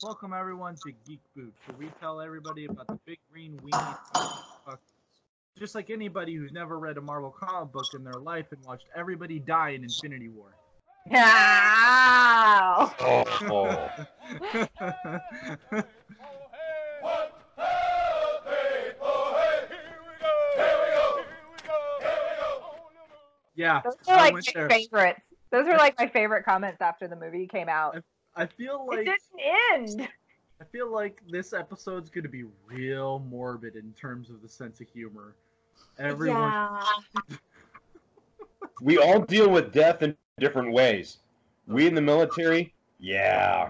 Welcome everyone to Geek Boot, where we tell everybody about the big green weenie fuckers. Just like anybody who's never read a Marvel comic book in their life and watched everybody die in Infinity War. Ow! Oh. Yeah, Those are like my favorites. Those are like my favorite comments after the movie came out. I feel like It didn't end. I feel like this episode's gonna be real morbid in terms of the sense of humor. Everyone. Yeah. We all deal with death in different ways. We in the military, yeah.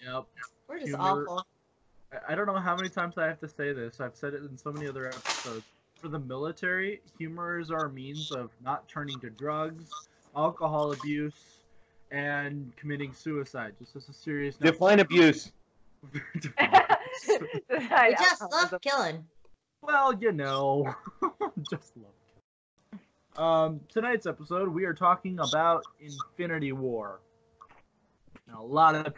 Yep. We're just Humor. awful. I don't know how many times I have to say this. I've said it in so many other episodes. For the military, humor is our means of not turning to drugs, alcohol abuse, and committing suicide. Just as a serious note. Define abuse. We just love killing. Well, you know, just love. Tonight's episode, we are talking about Infinity War. Now, a lot of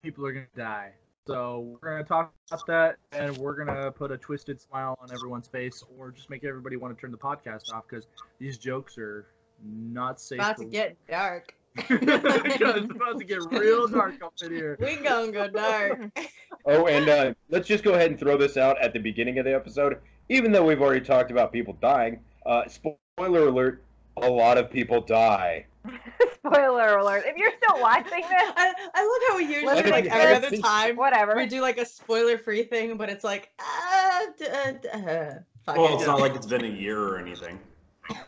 people are gonna die, so we're gonna talk about that, and we're gonna put a twisted smile on everyone's face, or just make everybody want to turn the podcast off because these jokes are not safe. About to get dark. It's about to get real dark up in here. We gonna go dark. Oh, and let's just go ahead and throw this out at the beginning of the episode. Even though we've already talked about people dying, spoiler alert, a lot of people die. Spoiler alert. If you're still watching this, I love how we usually, Listen, like, every other time, whatever. we do, like, a spoiler-free thing, but it's like, fuck Well, it. it's not like it's been a year or anything.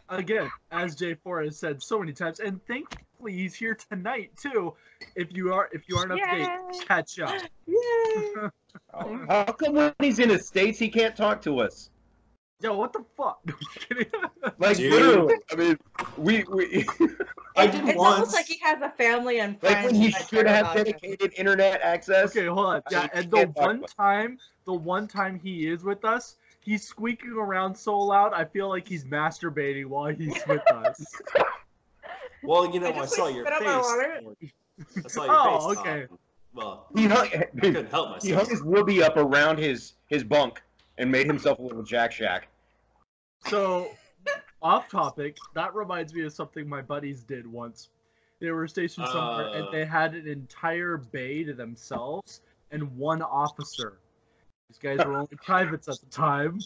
Again, as J4 has said so many times, and thankfully he's here tonight too. If you aren't up to date, catch up. Yay! How come when he's in the States he can't talk to us? Yo, what the fuck? No, I'm just kidding. Like, Dude. literally, I mean, we I It's did almost once. like he has a family and friends. like when he that should care have about him. dedicated internet access. Okay, hold on. Yeah, I and the can't talk one about time he is with us, he's squeaking around so loud, I feel like he's masturbating while he's with us. Well, you know, I I just, saw like, your spit out my water. face. I saw your face. okay. Well, He hung, I couldn't help he hung myself. his whoopee up around his bunk and made himself a little Jack Shack. So, off topic, that reminds me of something my buddies did once. They were stationed somewhere, and they had an entire bay to themselves and one officer. These guys were only privates at the time,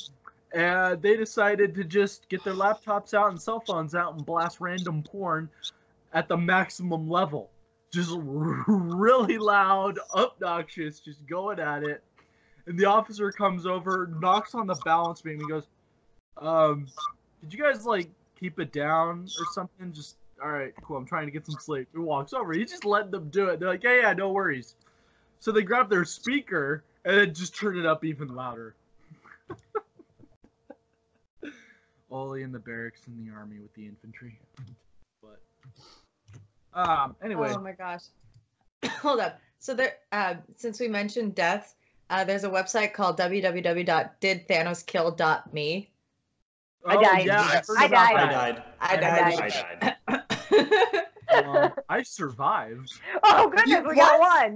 and they decided to just get their laptops out and cell phones out and blast random porn at the maximum level. Just really loud, obnoxious, just going at it. And the officer comes over, knocks on the balance beam, and goes, did you guys, like, keep it down or something? Just, alright, cool, I'm trying to get some sleep. He walks over, he's just letting them do it. They're like, yeah, no worries. So they grab their speaker, and then just turn it up even louder. Only in the barracks in the army with the infantry. But, anyway. Oh my gosh. Hold up. So there, since we mentioned deaths, there's a website called www.didthanoskill.me. I died. Yeah, I heard I about died. that. I died. I died. I survived. Oh goodness, we got one.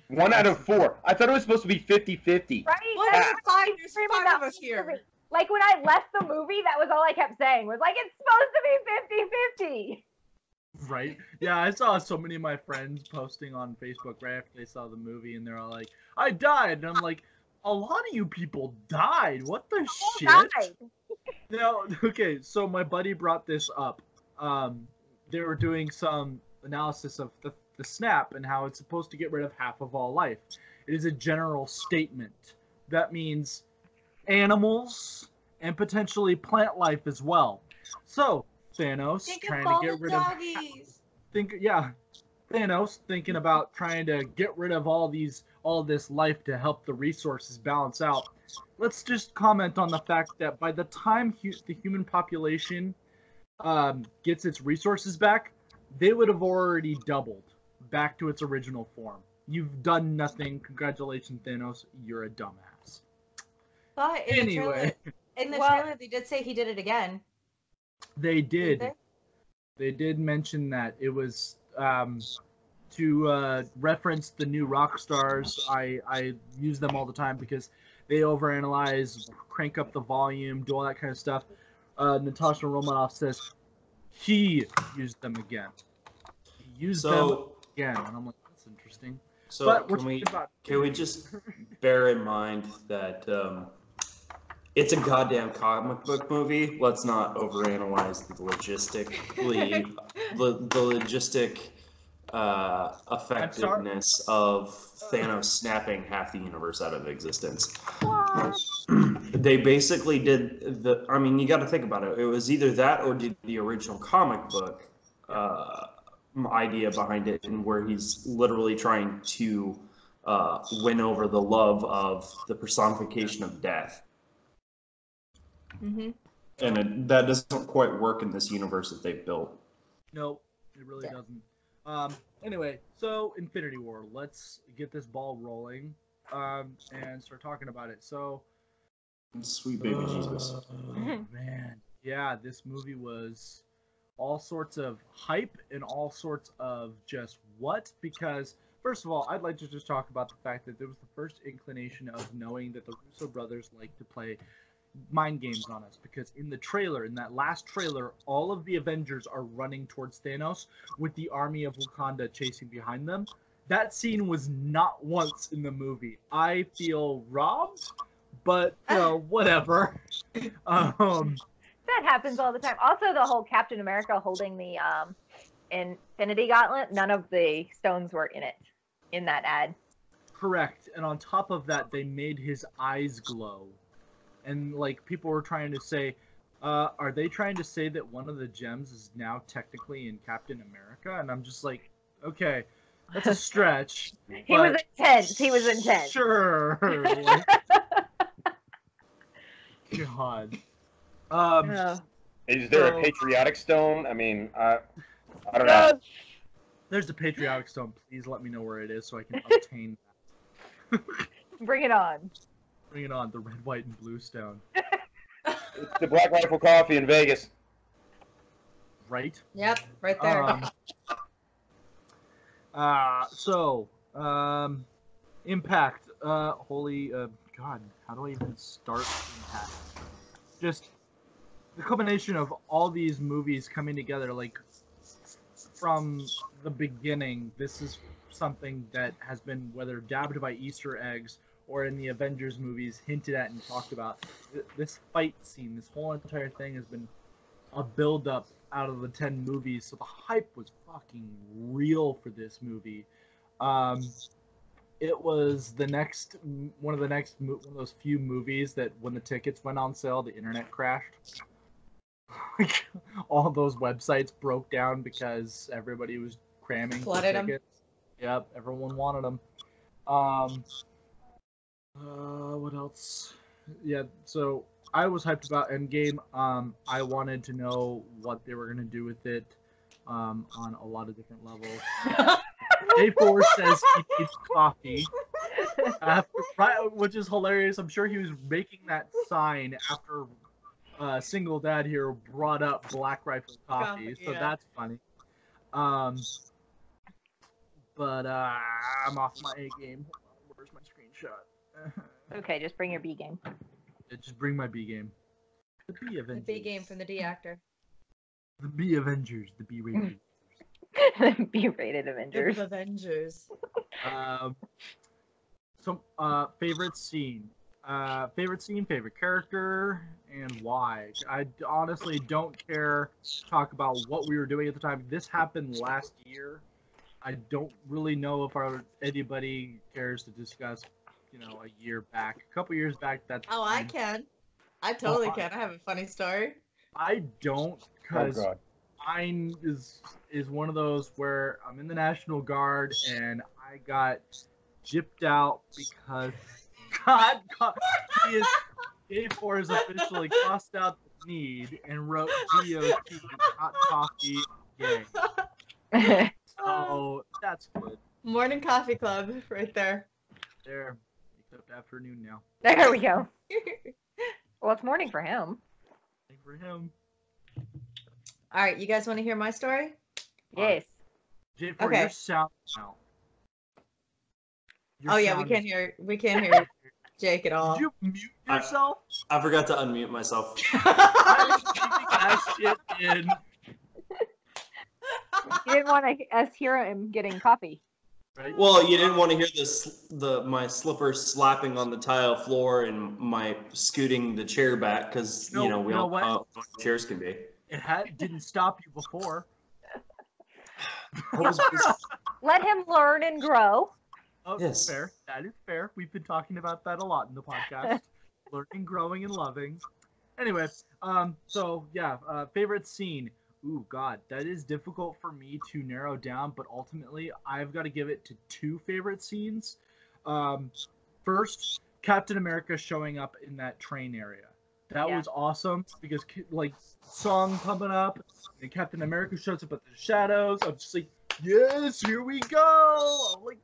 1 out of 4. I thought it was supposed to be 50-50. Right? What That's is fine? why There's screaming 5 that of us here. movie. Like when I left the movie, that was all I kept saying was like, it's supposed to be 50-50. Right? Yeah, I saw so many of my friends posting on Facebook right after they saw the movie, and they're all like, I died. And I'm like, a lot of you people died. What the shit? Died. Now, okay, so my buddy brought this up. They were doing some analysis of the snap and how it's supposed to get rid of half of all life. It is a general statement. That means animals and potentially plant life as well. So, Thanos trying to get rid of... Thanos thinking about trying to get rid of all this life to help the resources balance out. Let's just comment on the fact that by the time the human population gets its resources back, they would have already doubled back to its original form. You've done nothing. Congratulations, Thanos. You're a dumbass. But Anyway. in the trailer, they did say he did it again. They did. Did They did mention that it was reference the new rock stars, I use them all the time because they overanalyze, crank up the volume, do all that kind of stuff. Natasha Romanoff says he used them again. He used them again, and I'm like, that's interesting. So But can we just bear in mind that it's a goddamn comic book movie? Let's not overanalyze the logistic effectiveness of Thanos snapping half the universe out of existence. What? They basically did the. I mean, you got to think about it. It was either that or did the original comic book idea behind it, and where he's literally trying to win over the love of the personification of death. Mm-hmm. And that doesn't quite work in this universe that they've built. No, it really doesn't. Anyway, so Infinity War. Let's get this ball rolling and start talking about it. So, Sweet baby Jesus. Man, yeah, this movie was all sorts of hype and all sorts of just what? Because first of all, I'd like to just talk about the fact that there was the first inclination of knowing that the Russo brothers like to play mind games on us, because in the trailer, in that last trailer, all of the Avengers are running towards Thanos with the army of Wakanda chasing behind them. That scene was not once in the movie. I feel robbed, but you know, whatever. That happens all the time. Also, the whole Captain America holding the Infinity Gauntlet, none of the stones were in it, in that ad. Correct. And on top of that, they made his eyes glow. And, like, people were trying to say, are they trying to say that one of the gems is now technically in Captain America? And I'm just like, okay, that's a stretch. He was intense. He was intense. Sure. Like, God. Is there a patriotic stone? I mean, I don't know. There's a patriotic stone. Please let me know where it is so I can obtain that. Bring it on. Bring it on, the red, white, and blue stone. It's the Black Rifle Coffee in Vegas. Right? Yep, right there. Impact. Holy God, how do I even start Impact? Just the combination of all these movies coming together, like, from the beginning, this is something that has been, whether dabbed by Easter eggs or in the Avengers movies, hinted at and talked about. This fight scene, this whole entire thing has been a build-up out of the 10 movies, so the hype was fucking real for this movie. It was one of those few movies that when the tickets went on sale, the internet crashed. All those websites broke down because everybody was cramming for tickets. Yep, everyone wanted them. What else? Yeah, so I was hyped about Endgame. I wanted to know what they were gonna do with it, on a lot of different levels. A4 says he needs coffee, which is hilarious. I'm sure he was making that sign after single dad here brought up Black Rifle Coffee, so that's funny. But I'm off my A game. Where's my screenshot? Okay, just bring your B game. Yeah, just bring my B game. The B Avengers. The B game from the D actor. The B Avengers. The B rated. B-rated Avengers. The Avengers. Favorite scene. Favorite character, and why. I honestly don't care to talk about what we were doing at the time. This happened last year. I don't really know if anybody cares to discuss, a year back. A couple years back, that's Oh, fine. I can. I totally can. I have a funny story. I don't, because mine is one of those where I'm in the National Guard and I got gypped out because God A4 is officially crossed out the need and wrote GOT, hot coffee, yay. So that's good. Morning coffee club, right there. There, except afternoon now. There we go. Well, it's morning for him. For him. All right, you guys want to hear my story? Yes. J4, Okay. you're sound out. Oh yeah, we can't hear Jake at all. Did you mute yourself? I forgot to unmute myself. I was keeping that shit in. You didn't want us hear him getting coffee. Right? Well, you didn't want to hear my slippers slapping on the tile floor and my scooting the chair back because we all know how chairs can be. It didn't stop you before. Let him learn and grow. Oh, Yes. fair. That is fair. We've been talking about that a lot in the podcast. Learning, growing, and loving. Anyway, favorite scene. Ooh, God, that is difficult for me to narrow down, but ultimately, I've got to give it to 2 favorite scenes. First, Captain America showing up in that train area. That was awesome because, song pumping up, and Captain America shows up at the shadows. I'm just like, yes, here we go. I'm like,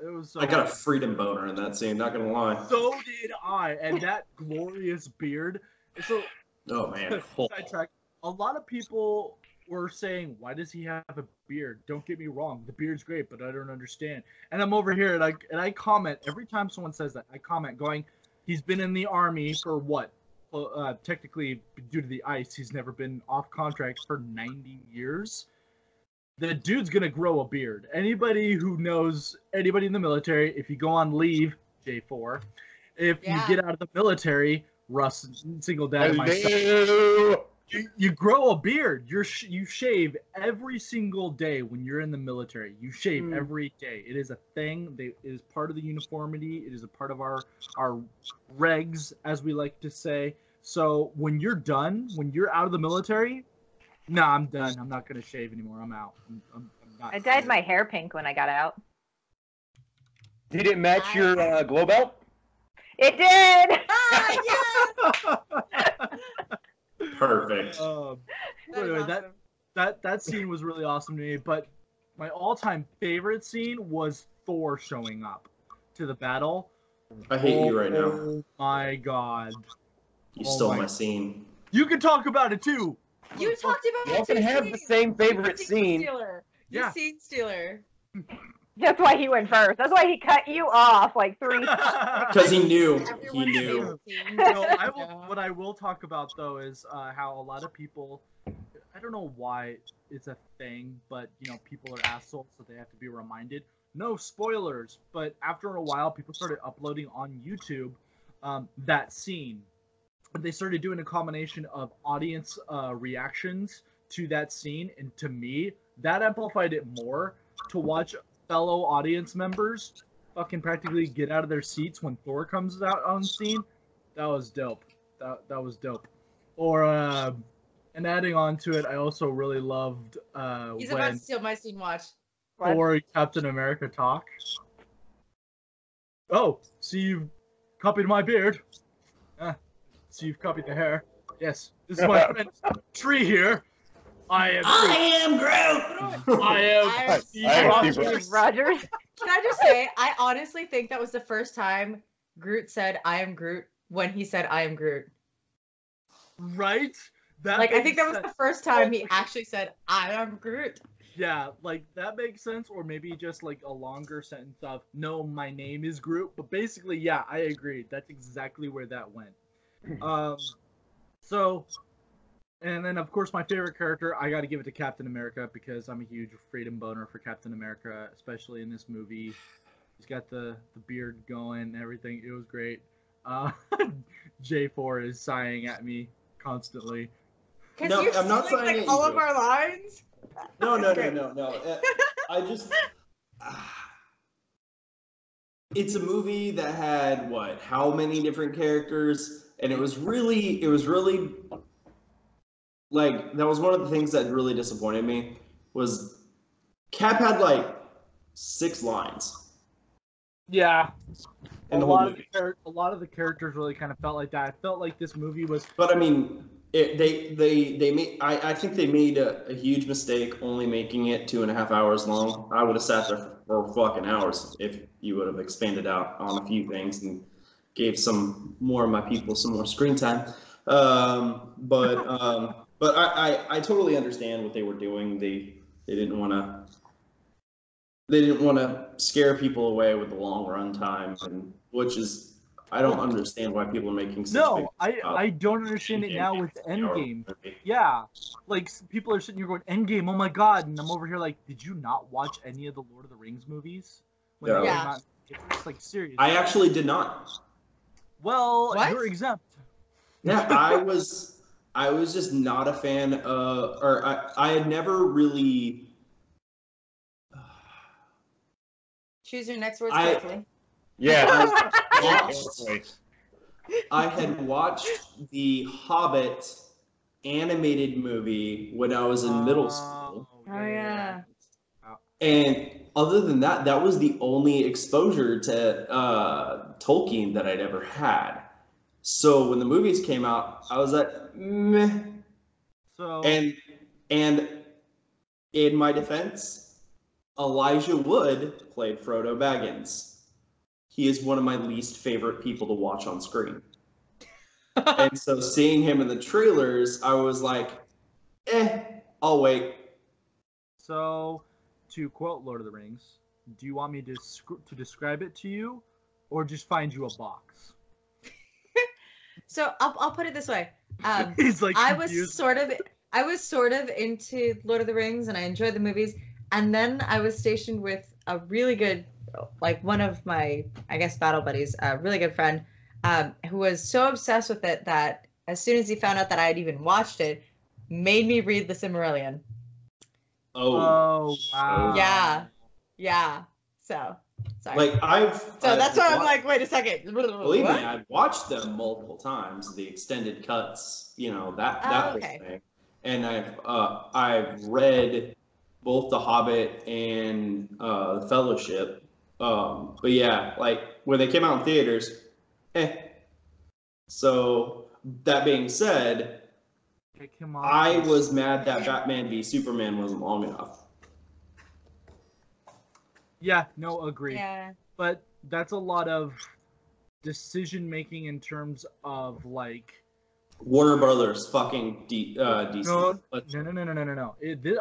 it was so I got a freedom boner in that scene, not gonna lie. So did I, and that glorious beard. So, Oh man. sidetrack. A lot of people were saying, why does he have a beard? Don't get me wrong, the beard's great, but I don't understand. And I'm over here, and I comment every time someone says that. I comment going, he's been in the army for what? Technically, due to the ice, he's never been off contract for 90 years. The dude's gonna grow a beard. Anybody who knows anybody in the military, if you go on leave, J4, if you get out of the military, Russ, single dad, and myself, you grow a beard. You shave every single day when you're in the military. You shave every day. It is a thing. It is part of the uniformity. It is a part of our regs, as we like to say. So when you're done, when you're out of the military, I'm done. I'm not gonna shave anymore. I'm out. I'm not. I dyed my hair pink when I got out. Did it match your glow belt? It did. Perfect. Anyway, that scene was really awesome to me. But my all-time favorite scene was Thor showing up to the battle. I hate you right now. Oh my God! You stole my scene. You can talk about it too. You talked about You all can have the same favorite scene. You're scene stealer. That's why he went first. That's why he cut you off like 3 times. Because he knew. Everyone's favorite scene. What I will talk about though is how a lot of people, I don't know why it's a thing, but people are assholes, so they have to be reminded. No spoilers, but after a while, people started uploading on YouTube that scene. They started doing a combination of audience reactions to that scene, and to me, that amplified it more to watch fellow audience members fucking practically get out of their seats when Thor comes out on scene. That was dope. That was dope. Or and adding on to it, I also really loved He's about when to steal my scene. Watch. Thor and Captain America talk. Oh, so you've copied my beard. So you've copied the hair. Yes, this is my friend Tree here. I am Groot. I am Steve Rogers. Can I just say, I honestly think that was the first time Groot said, "I am Groot," when he said, "I am Groot." Right? I think that was the first time he actually said, "I am Groot." Yeah, that makes sense, or maybe just a longer sentence of, "No, my name is Groot." But basically, yeah, I agree. That's exactly where that went. And then of course my favorite character, I got to give it to Captain America because I'm a huge freedom boner for Captain America, especially in this movie. He's got the beard going and everything. It was great. J4 is sighing at me constantly. No, I'm not signing at all you. of our lines. No. I just. It's a movie that had how many different characters, and it was really that was one of the things that really disappointed me was Cap had 6 lines. Yeah. In the a whole lot movie. a lot of the characters really kind of felt like that. I felt like this movie was. But I mean, they made. I think they made a huge mistake only making it 2.5 hours long. I would have sat there for fucking hours if you would have expanded out on a few things and gave some more of my people some more screen time. But I, I totally understand what they were doing. They didn't want to they didn't want to scare people away with the long run time, and which is I don't understand why people are making such big. No, I don't understand it now with Endgame. Yeah, like people are sitting here going Endgame, oh my god, and I'm over here like, did you not watch any of the Lord of the Rings movies? When they Yeah. came out? It's like serious. I actually did not. Well, What? you're exempt. Yeah, I was just not a fan of, or I had never really. Choose your next words I- carefully. Yeah. I had watched the Hobbit animated movie when I was in middle school. Oh yeah. And other than that, that was the only exposure to Tolkien that I'd ever had. So when the movies came out, I was like, meh. So And in my defense, Elijah Wood played Frodo Baggins. He is one of my least favorite people to watch on screen. And so seeing him in the trailers, I was like, I'll wait. So, to quote Lord of the Rings, do you want me to describe it to you, or just find you a box? So I'll put it this way. He's like I confused. was sort of into Lord of the Rings, and I enjoyed the movies. And then I was stationed with a really good, like one of my, I guess, battle buddies, a really good friend, who was so obsessed with it that as soon as he found out that I had even watched it, made me read The Silmarillion. Oh wow. Yeah. So, sorry. Like I've That's why I'm wa- like, wait a second. Believe What? me, I've watched them multiple times. The extended cuts, that whole okay. thing, and I've read both The Hobbit and The Fellowship. But yeah, like when they came out in theaters, So that being said, Kick him off. I was mad that Batman v Superman wasn't long enough. Yeah, no, agree. Yeah. But that's a lot of decision making in terms of like. Warner Brothers, fucking DC. No.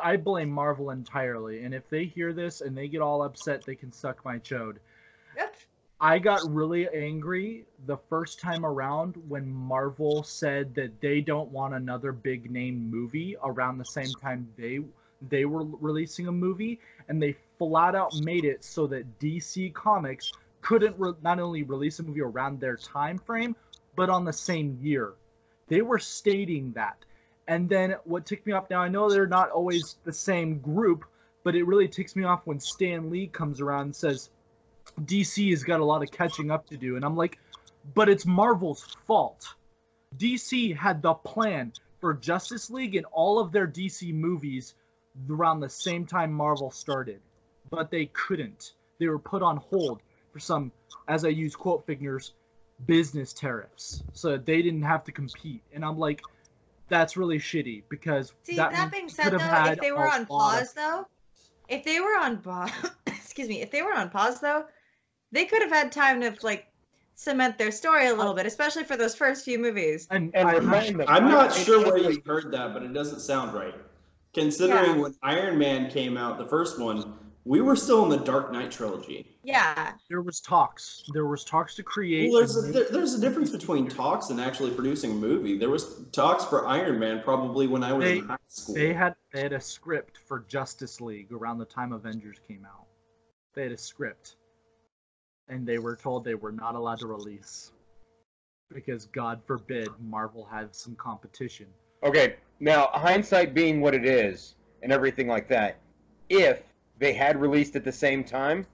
I blame Marvel entirely, and if they hear this and they get all upset, they can suck my chode. Yep. I got really angry the first time around when Marvel said that they don't want another big name movie around the same time they were releasing a movie, and they flat out made it so that DC Comics couldn't not only release a movie around their time frame, but on the same year. They were stating that. And then what ticked me off, now I know they're not always the same group, but it really ticks me off when Stan Lee comes around and says, DC has got a lot of catching up to do. And I'm like, but it's Marvel's fault. DC had the plan for Justice League and all of their DC movies around the same time Marvel started. But they couldn't. They were put on hold for some, as I use quote figures, business tariffs. So they didn't have to compete. And I'm like, that's really shitty because See, that being said, though, if they were on pause, though, if they were on pause, if they were on pause, though, they could have had time to like cement their story a little bit, especially for those first few movies. And remind them. I'm not sure where you heard that, but it doesn't sound right. Considering when Iron Man came out, the first one, we were still in the Dark Knight trilogy. Yeah. There was talks. There was talks to create. Well, there's a difference between talks and actually producing a movie. There was talks for Iron Man probably when I was in high school. They had a script for Justice League around the time Avengers came out. They had a script. And they were told they were not allowed to release. Because God forbid Marvel had some competition. Okay, now hindsight being what it is and everything like that, if they had released at the same time,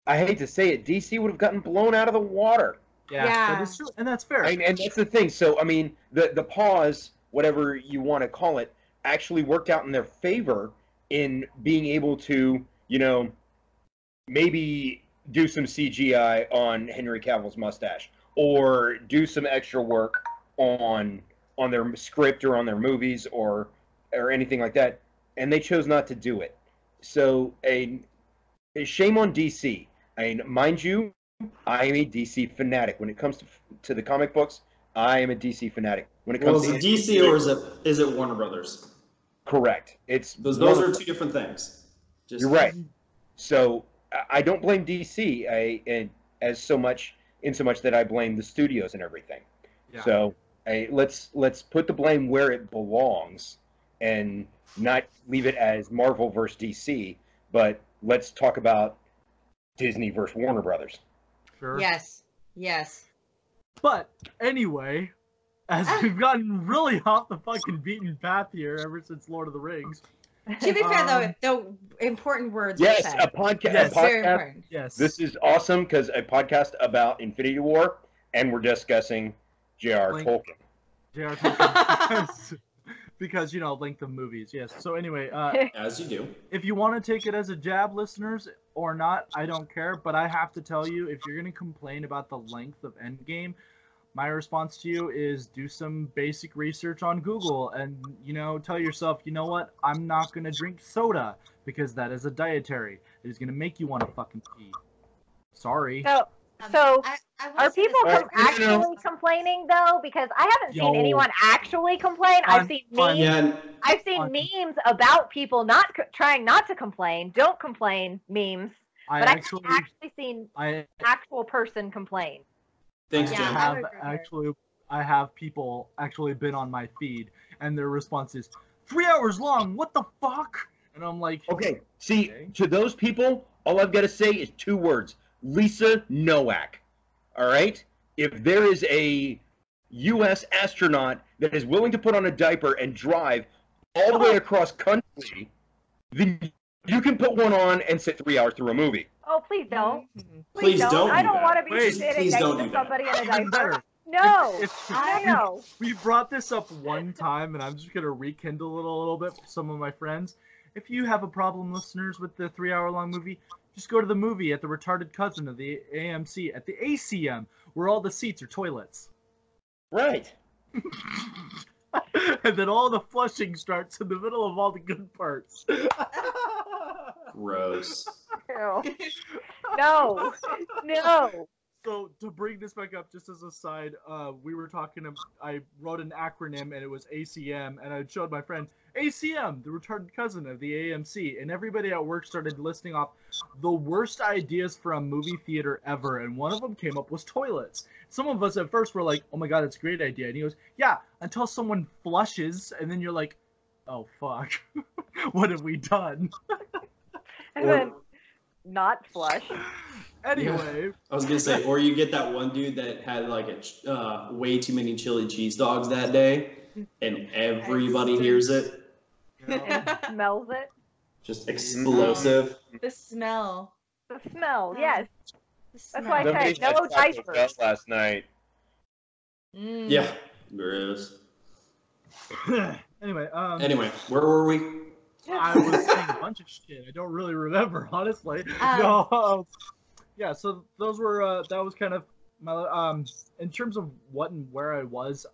I hate to say it, DC would have gotten blown out of the water. Yeah. That is true, and that's fair. And that's the thing. So, I mean, the pause, whatever you want to call it, actually worked out in their favor in being able to, maybe do some CGI on Henry Cavill's mustache, or do some extra work on their script or on their movies or anything like that, and they chose not to do it. So a shame on DC. I mean, mind you, I am a DC fanatic. When it comes to the comic books, I am a DC fanatic. When it comes is to it DC or is it Warner Brothers? Correct. It's Those are two different things. You're right. So I don't blame DC in so much that I blame the studios and everything. Yeah. So let's put the blame where it belongs and not leave it as Marvel versus DC, but let's talk about Disney versus Warner Brothers. Sure. Yes. Yes. But anyway, as we've gotten really off the fucking beaten path here ever since Lord of the Rings. To be fair, though, important words. Yes, were said. a podcast. Yes, very important. Yes. This is awesome because a podcast about Infinity War, and we're discussing J.R. Tolkien. J.R. Tolkien. Because, length of movies. Yes. So anyway, As you do. if you want to take it as a jab, listeners, or not, I don't care. But I have to tell you, if you're going to complain about the length of Endgame, my response to you is do some basic research on Google and, tell yourself, you know what? I'm not going to drink soda because that is a dietary. It is going to make you want to fucking pee. Sorry. So I will are say people this- actually complaining though? Because I haven't seen Yo. anyone actually complain. I've seen memes. Yeah, I've seen memes about people trying not to complain. Don't complain memes. I But actually, I've actually seen I actual person complain. thanks, Yeah, Jen. I have would agree. actually, I have people actually been on my feed, and their response is 3 hours long. What the fuck? And I'm like, Okay, see, Okay. to those people, all I've got to say is 2 words. Lisa Nowak. All right? If there is a U.S. astronaut that is willing to put on a diaper and drive all the way across country, then you can put one on and sit 3 hours through a movie. Oh, please don't. Please don't I do don't that. want to be Wait, sitting please next don't to do that. somebody in a even diaper. better. No. If No. we brought this up one time, and I'm just gonna rekindle it a little bit for some of my friends. If you have a problem, listeners, with the 3 hour long movie, just go to the movie at the retarded cousin of the AMC at the ACM, where all the seats are toilets. Right. And then all the flushing starts in the middle of all the good parts. Gross. Ew. No. No. So to bring this back up, just as a side, we were talking. I wrote an acronym, and it was ACM, and I showed my friend ACM, the retarded cousin of the AMC, and everybody at work started listing off the worst ideas for a movie theater ever, and one of them came up was toilets. Some of us at first were like, "Oh my god, it's a great idea," and he goes, "Yeah, until someone flushes, and then you're like, oh fuck, what have we done?" And then not flush. Anyway. I was gonna say, or you get that one dude that had like a way too many chili cheese dogs that day, and everybody hears it. And smells it. Just explosive. The smell. The smell, yes. The That's smell. why I Somebody said no had Taco diapers. Bell last night. Mm. Yeah. Gross. Anyway, Anyway, where were we? I was saying a bunch of shit. I don't really remember, honestly. Yeah. So those were that was kind of my in terms of what and where I was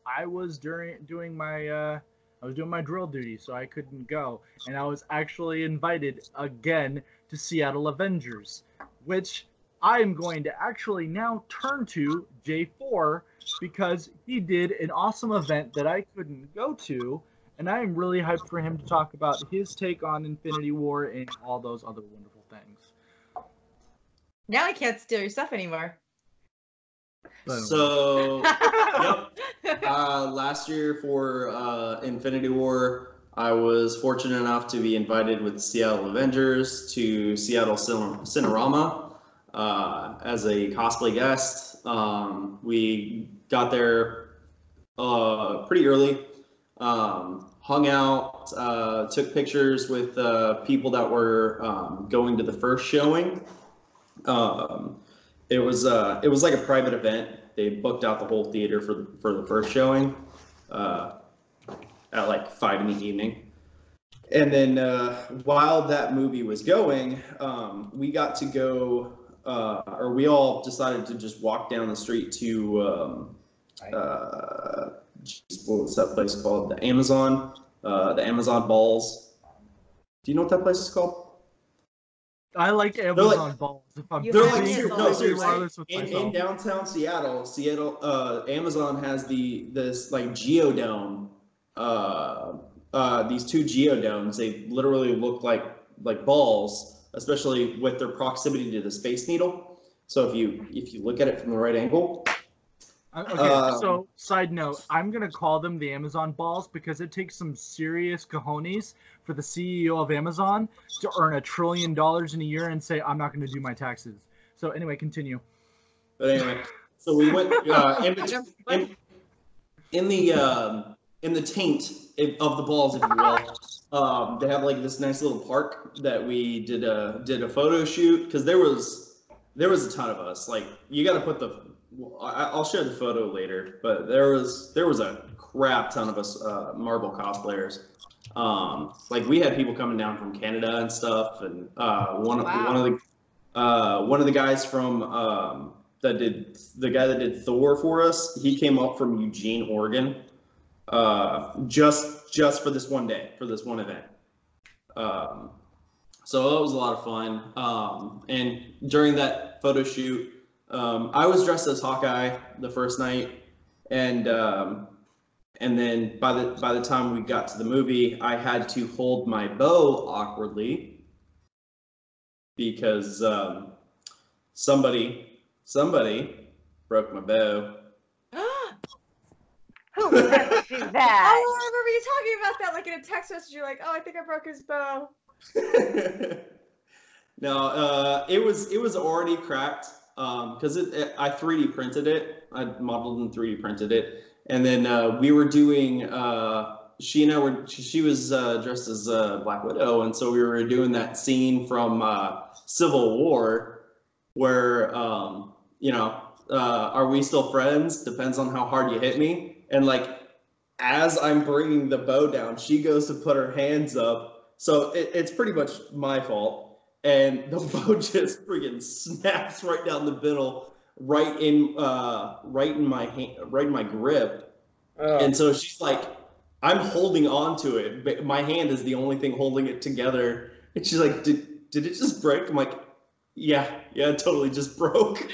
doing my drill duty, so I couldn't go, and I was actually invited again to Seattle Avengers, which I am going to actually now turn to J4 because he did an awesome event that I couldn't go to. And I am really hyped for him to talk about his take on Infinity War and all those other wonderful things. Now I can't steal your stuff anymore. So, yep. Last year for Infinity War, I was fortunate enough to be invited with Seattle Avengers to Seattle Cinerama as a cosplay guest. We got there pretty early. Hung out, took pictures with people that were going to the first showing. It was like a private event. They booked out the whole theater for the first showing at like 5 in the evening. And then while that movie was going, we got to go, or we all decided to just walk down the street to what's that place called? The Amazon Balls. Do you know what that place is called? I like Amazon balls. If I'm You They're have being to- completely seriously. honest with In myself. downtown Seattle, Amazon has this like geodome. These 2 geodomes. They literally look like balls especially with their proximity to the Space Needle. So if you look at it from the right angle. Okay, so side note, I'm gonna call them the Amazon balls because it takes some serious cojones for the CEO of Amazon to earn $1 trillion in a year and say, I'm not gonna do my taxes. So anyway, continue. But anyway, so we went in the taint of the balls, if you will. They have like this nice little park that we did a photo shoot because there was a ton of us. Like you got to put the. I'll share the photo later, but there was a crap ton of us Marvel cosplayers. Like we had people coming down from Canada and stuff, and one of the guys from the guy that did Thor for us, he came up from Eugene, Oregon, just for this one day, for this one event. So it was a lot of fun. And during that photo shoot, I was dressed as Hawkeye the first night, and then by the time we got to the movie, I had to hold my bow awkwardly because somebody broke my bow. Who would ever do that? Oh, I remember you talking about that, like in a text message. You're like, "Oh, I think I broke his bow." No, it was already cracked because I 3D printed it. I modeled and 3D printed it, and then we were doing. She was dressed as Black Widow, and so we were doing that scene from Civil War where are we still friends? Depends on how hard you hit me. And like, as I'm bringing the bow down, she goes to put her hands up. So it's pretty much my fault. And the bow just freaking snaps right down the middle, right in my hand, right in my grip. Oh. And so she's like, I'm holding on to it, but my hand is the only thing holding it together. And she's like, did it just break? I'm like, yeah, it totally just broke.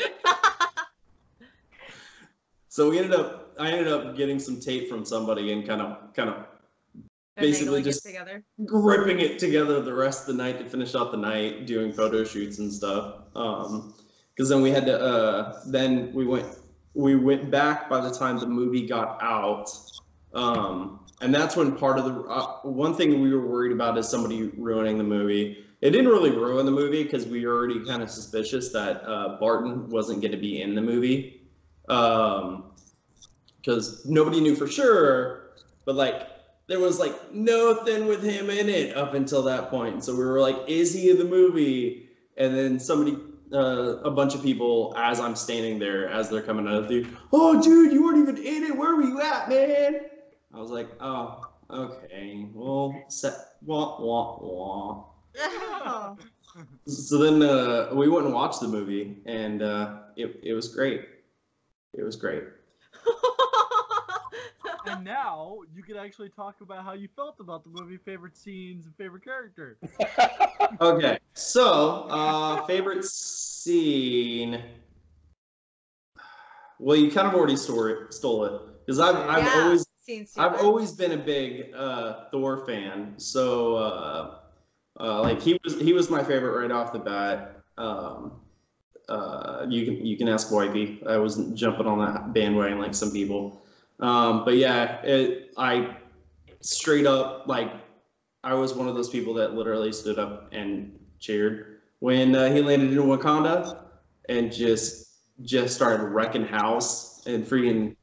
So I ended up getting some tape from somebody and kind of basically just gripping it together the rest of the night to finish out the night, doing photo shoots and stuff. Because then we had to then we went back by the time the movie got out. And that's when part of the one thing we were worried about is somebody ruining the movie. It didn't really ruin the movie because we were already kind of suspicious that Barton wasn't going to be in the movie. Because nobody knew for sure, but like there was like nothing with him in it up until that point. And so we were like, is he in the movie? And then somebody, a bunch of people, as I'm standing there, as they're coming out of the, oh dude, you weren't even in it. Where were you at, man? I was like, oh, okay, well, wah, wah, wah. So then we went and watched the movie, and it was great. It was great. And now you can actually talk about how you felt about the movie, favorite scenes, and favorite character. Okay, so favorite scene. Well, you kind of already stole it because I've always been a big Thor fan. So like he was my favorite right off the bat. You can ask Wifey. I wasn't jumping on that bandwagon like some people. But yeah, I straight up, like, I was one of those people that literally stood up and cheered when he landed in Wakanda and just started wrecking house. And freaking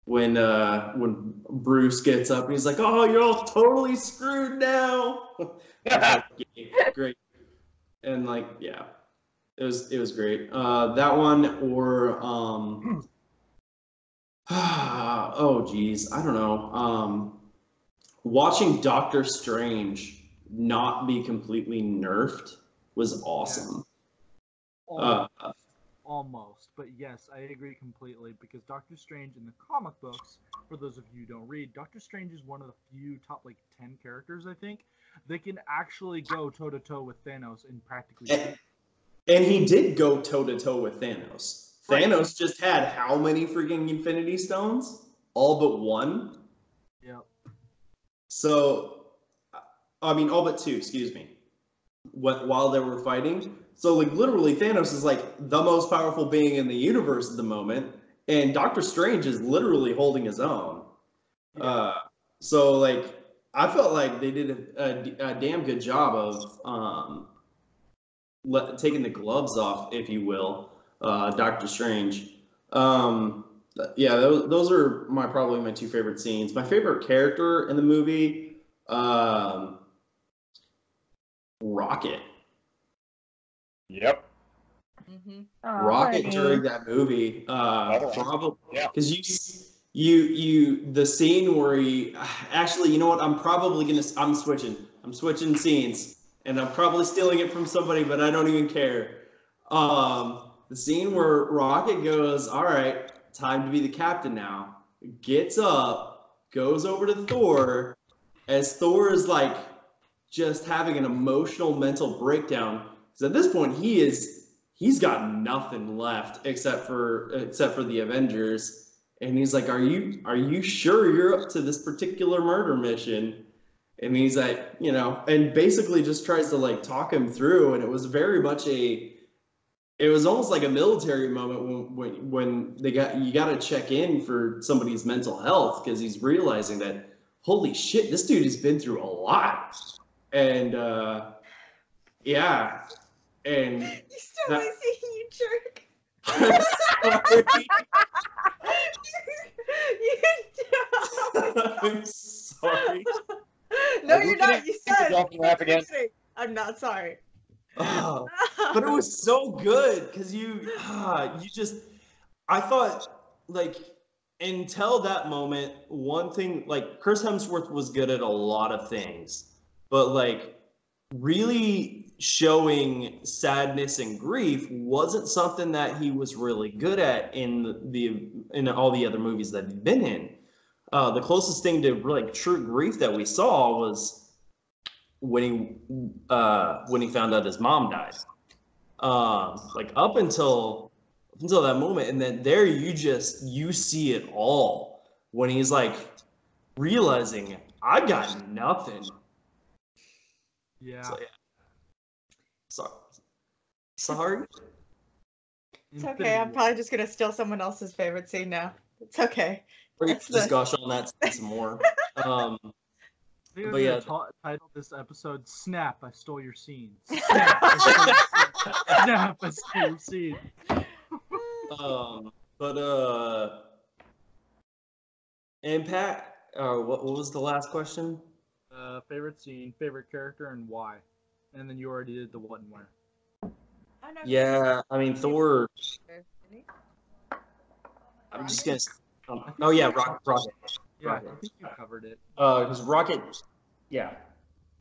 when Bruce gets up and he's like, "Oh, you're all totally screwed now." Like, yeah, great. And like, yeah, it was great. That one or oh geez, I don't know. Watching Doctor Strange not be completely nerfed was awesome. Almost, but yes, I agree completely because Doctor Strange in the comic books, for those of you who don't read, Doctor Strange is one of the few top 10 characters, I think, that can actually go toe-to-toe with Thanos in practically. And he did go toe-to-toe with Thanos. Right. Thanos just had how many freaking Infinity Stones? All but one? Yep. So, I mean, all but two, excuse me. while they were fighting. So like literally Thanos is like the most powerful being in the universe at the moment, and Doctor Strange is literally holding his own. So like I felt like they did a damn good job of taking the gloves off, if you will, Doctor Strange. Yeah, those are probably my two favorite scenes. My favorite character in the movie, Rocket. Yep. Rocket during that movie, probably because the scene where he actually, you know what? I'm switching scenes, and I'm probably stealing it from somebody, but I don't even care. The scene where Rocket goes, all right, time to be the captain now, gets up, goes over to Thor, as Thor is like just having an emotional mental breakdown. Because at this point, he's got nothing left except for the Avengers, and he's like, are you sure you're up to this particular murder mission? And he's like, and basically just tries to like talk him through, and it was very much it was almost like a military moment when you got to check in for somebody's mental health, because he's realizing that, holy shit, this dude has been through a lot. And yeah, and You still ain't seeing you jerk. I'm sorry. No, you're not. You said. Dolphin Laugh again. I'm not sorry. Oh, but it was so good because I thought, like, until that moment, one thing, like, Chris Hemsworth was good at a lot of things, but like really showing sadness and grief wasn't something that he was really good at in all the other movies that he'd been in. The closest thing to like true grief that we saw was when he found out his mom died. Like up until that moment, and then there you see it all when he's like realizing, I got nothing. Yeah. So, sorry. It's okay. I'm probably just gonna steal someone else's favorite scene now. It's okay. We're gonna discuss on that some more. But yeah, title this episode "Snap! I Stole Your Scene." Snap! I stole your scene. And Pat, what was the last question? Favorite scene, favorite character, and why? And then you already did the what and where. Yeah, I mean Thor. I'm just gonna. Oh yeah, Rocket. Yeah, Rocket. I think you covered it. Because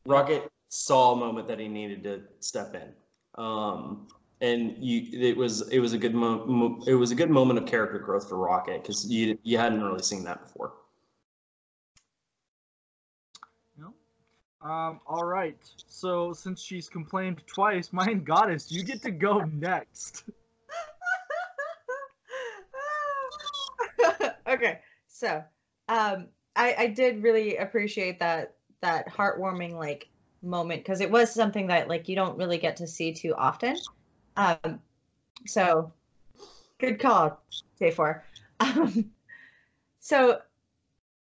Rocket saw a moment that he needed to step in, and it was a good moment of character growth for Rocket, because you hadn't really seen that before. No. All right. So since she's complained twice, Mind Goddess, you get to go next. Okay, so I did really appreciate that heartwarming like moment, because it was something that like you don't really get to see too often. So good call, J4. So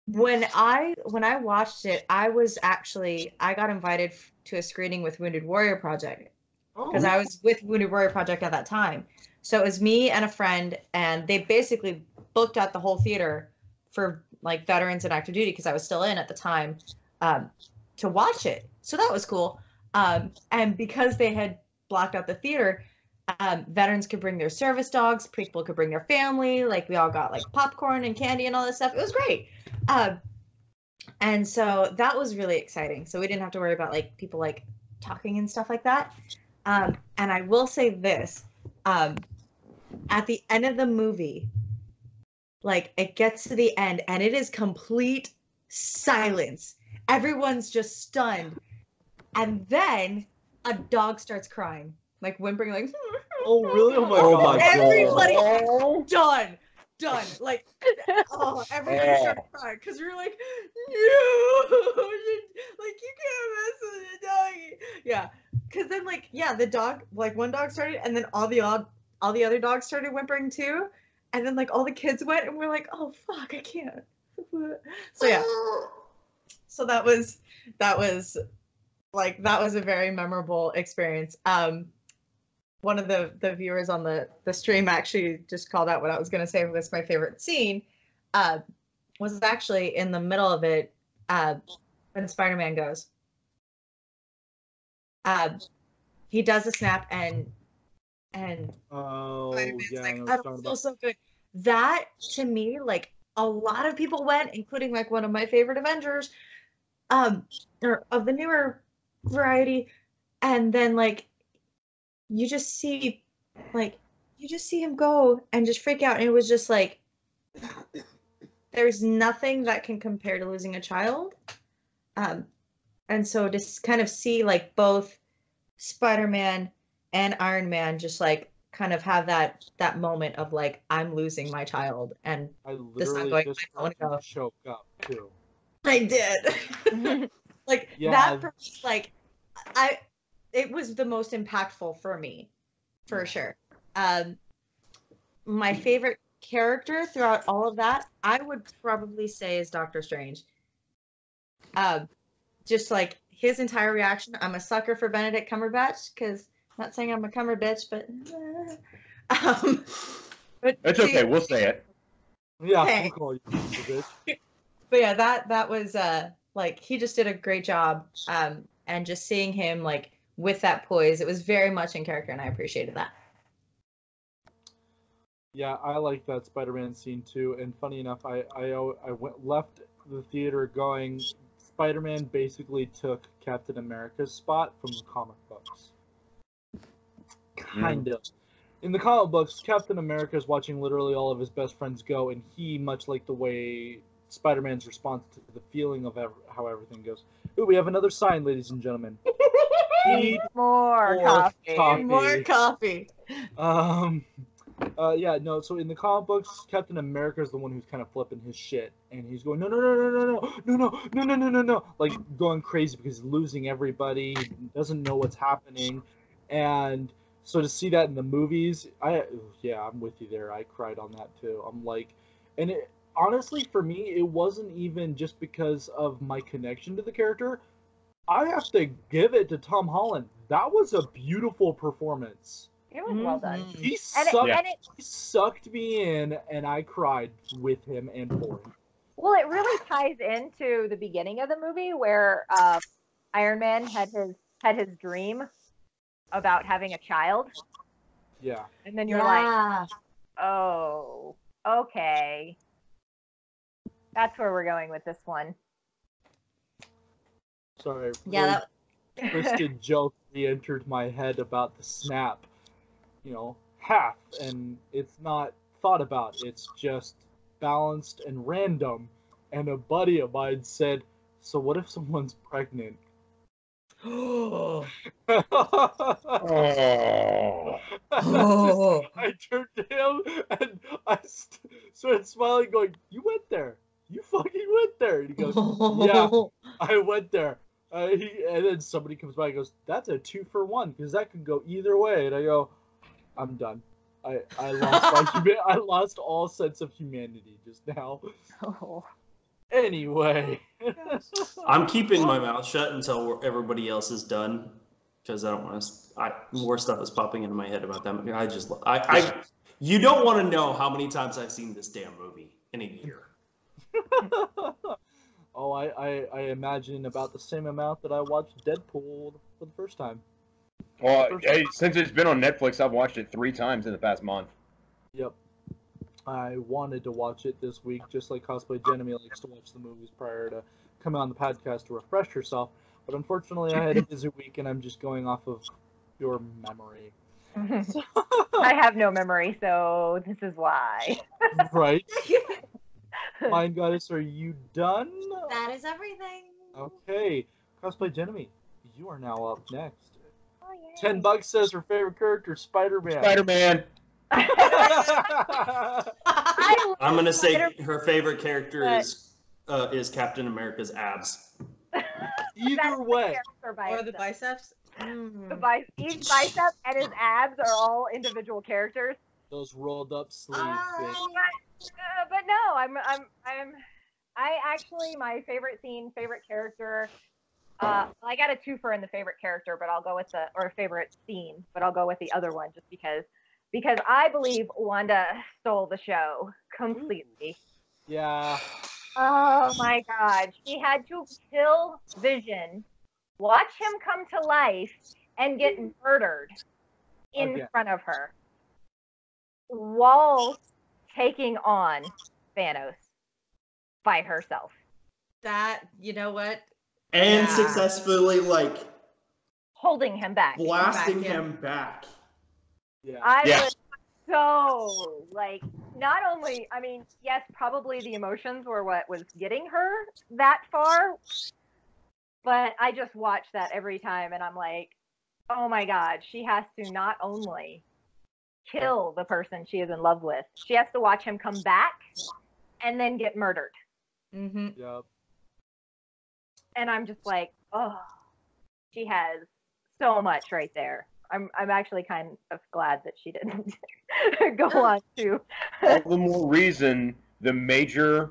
when I watched it, I got invited to a screening with Wounded Warrior Project, because I was with Wounded Warrior Project at that time. So it was me and a friend, and they basically booked out the whole theater for like veterans and active duty, because I was still in at the time, to watch it. So that was cool. And because they had blocked out the theater, veterans could bring their service dogs, people could bring their family, like we all got like popcorn and candy and all this stuff. It was great. And so that was really exciting. So we didn't have to worry about like people like talking and stuff like that. And I will say this, at the end of the movie, like it gets to the end and it is complete silence. Everyone's just stunned. And then a dog starts crying, like whimpering, like, oh really? Oh my god. Everybody's done. Like, oh, everybody started crying, because we were like, no, like you can't mess with the doggy. Yeah. because then like yeah, the dog like one dog started, and then all the other dogs started whimpering too, and then like all the kids went, and we're like, oh fuck, I can't. So yeah, so that was a very memorable experience. One of the viewers on the stream actually just called out what I was going to say was my favorite scene. Was actually in the middle of it when Spider-Man goes. He does a snap and Spider-Man's yeah, like, I don't feel so good. That to me, like a lot of people went, including like one of my favorite Avengers, or of the newer variety, and then like you just see him go and just freak out, and it was just like there's nothing that can compare to losing a child. And so to kind of see like both Spider-Man and Iron Man just like kind of have that moment of like, I'm losing my child, and I this not literally going, just I want to go. choke up too. I did. Like Yeah. that for me, like it was the most impactful for me, for sure. My favorite character throughout all of that, I would probably say, is Doctor Strange. Just like his entire reaction. I'm a sucker for Benedict Cumberbatch, because not saying I'm a Cumberbitch, but It's okay. We'll say it. Yeah, Hey. we'll call you bitch. But yeah, that was like he just did a great job. And just seeing him like with that poise, it was very much in character, and I appreciated that. Yeah, I like that Spider-Man scene too. And funny enough, I left the theater going, Spider-Man basically took Captain America's spot from the comic books. Kind of. In the comic books, Captain America is watching literally all of his best friends go, and he, much like the way Spider-Man's response to the feeling of how everything goes. Ooh, we have another sign, ladies and gentlemen. Need More coffee. More coffee. Yeah, no, so in the comic books, Captain America is the one who's kind of flipping his shit, and he's going, no, like going crazy because he's losing everybody, he doesn't know what's happening, and so to see that in the movies, I'm with you there, I cried on that too. I'm like, and it, honestly, for me, it wasn't even just because of my connection to the character. I have to give it to Tom Holland. That was a beautiful performance. It was well done. He And he sucked me in, and I cried with him and for him. Well, it really ties into the beginning of the movie where Iron Man had his dream about having a child. Yeah. And then you're like, oh, okay. That's where we're going with this one. Sorry. Yeah, really twisted joke re-entered my head about the snap. You know, half, and it's not thought about. It's just balanced and random. And a buddy of mine said, "So what if someone's pregnant?" Oh. I turned to him and I started smiling, going, "You went there. You fucking went there." And he goes, "Yeah, I went there." And then somebody comes by and goes, "That's a 2-for-1 because that could go either way." And I go, "I'm done. I lost I lost all sense of humanity just now." Oh. Anyway. I'm keeping my mouth shut until everybody else is done, because I don't want to. More stuff is popping into my head about that movie. You don't want to know how many times I've seen this damn movie in a year. Oh, I imagine about the same amount that I watched Deadpool for the first time. Well, since it's been on Netflix, I've watched it 3 times in the past month. Yep. I wanted to watch it this week, just like Cosplay Jenny likes to watch the movies prior to coming on the podcast to refresh herself. But unfortunately, I had a busy week, and I'm just going off of your memory. I have no memory, so this is why. Right. Mind Goddess, are you done? That is everything. Okay. Cosplay Jenny, you are now up next. Oh, yeah. $10 says her favorite character, Spider-Man. Spider-Man. I'm gonna say her favorite character is Captain America's abs. Either way. Or the biceps. Each bicep and his abs are all individual characters. Those rolled up sleeves. But no, I actually, my favorite scene, favorite character. I got a twofer in the favorite character, but I'll go with or favorite scene, but I'll go with the other one just because I believe Wanda stole the show completely. Yeah. Oh my God, she had to kill Vision, watch him come to life, and get murdered in front of her while taking on Thanos by herself. That, you know what? And successfully, like, holding him back. Blasting him back. Yeah. I was so, like, not only, I mean, yes, probably the emotions were what was getting her that far, but I just watch that every time and I'm like, oh my God, she has to not only kill the person she is in love with, she has to watch him come back and then get murdered. Mm-hmm. Yep. And I'm just like, oh, she has so much right there. I'm actually kind of glad that she didn't go on to. All the more reason the major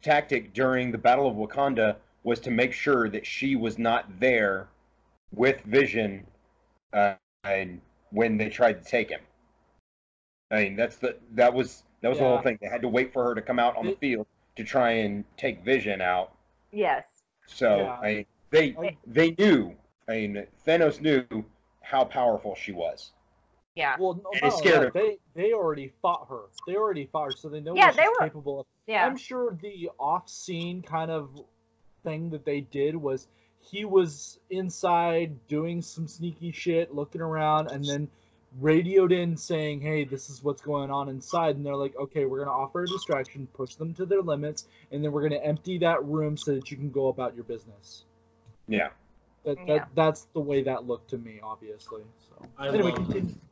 tactic during the Battle of Wakanda was to make sure that she was not there with Vision and when they tried to take him. I mean, that was the whole thing. They had to wait for her to come out on the field to try and take Vision out. Yes. So they knew. I mean, Thanos knew how powerful she was. Yeah. Well, and it scared her. They already fought her. So they know Yeah, what she's capable of. Yeah. I'm sure the off-scene kind of thing that they did was he was inside doing some sneaky shit, looking around, and then radioed in saying, hey, this is what's going on inside. And they're like, okay, we're going to offer a distraction, push them to their limits, and then we're going to empty that room so that you can go about your business. Yeah. That's the way that looked to me, obviously. So I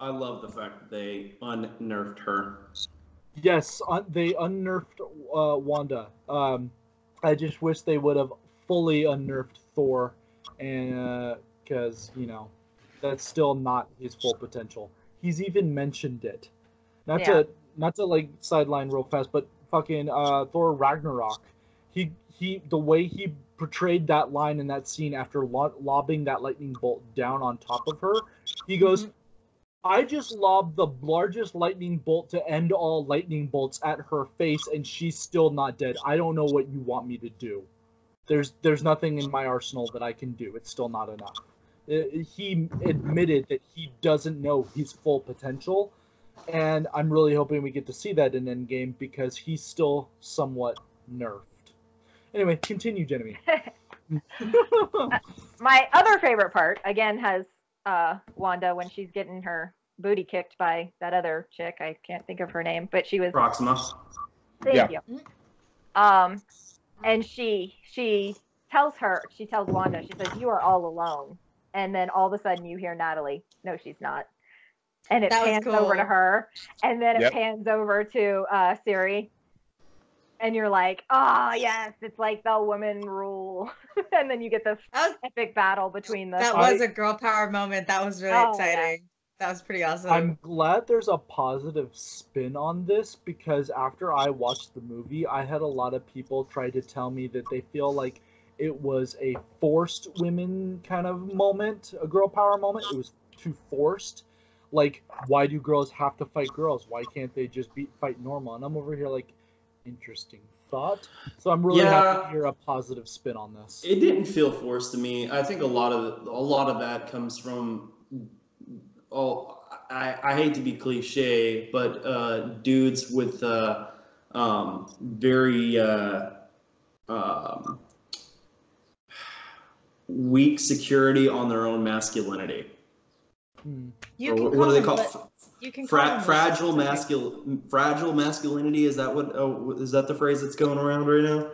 love the fact that they unnerved her. Yes, they unnerved Wanda. I just wish they would have fully unnerved Thor, and because that's still not his full potential. He's even mentioned it. Not to like sideline real fast, but fucking Thor Ragnarok. The way he portrayed that line in that scene after lobbing that lightning bolt down on top of her, he goes, I just lobbed the largest lightning bolt to end all lightning bolts at her face, and she's still not dead. I don't know what you want me to do. There's nothing in my arsenal that I can do. It's still not enough. He admitted that he doesn't know his full potential, and I'm really hoping we get to see that in Endgame because he's still somewhat nerfed. Anyway, continue, Genevieve. My other favorite part, again, has Wanda when she's getting her booty kicked by that other chick. I can't think of her name, but she was... Proxima. Thank you. And she tells Wanda, she says, you are all alone. And then all of a sudden you hear Natalie, no, she's not. And it pans over to her. And then it pans over to Siri. And you're like, oh, yes, it's like the women rule. And then you get this epic battle between them. That was a girl power moment. That was really exciting. Yeah. That was pretty awesome. I'm glad there's a positive spin on this because after I watched the movie, I had a lot of people try to tell me that they feel like it was a forced women kind of moment, a girl power moment. It was too forced. Like, why do girls have to fight girls? Why can't they just fight normal? And I'm over here like, interesting thought. So I'm really happy to hear a positive spin on this. It didn't feel forced to me. I think a lot of that comes from I hate to be cliche, but dudes with very weak security on their own masculinity. What do they call it? You can fragile masculinity. Is that is that the phrase that's going around right now?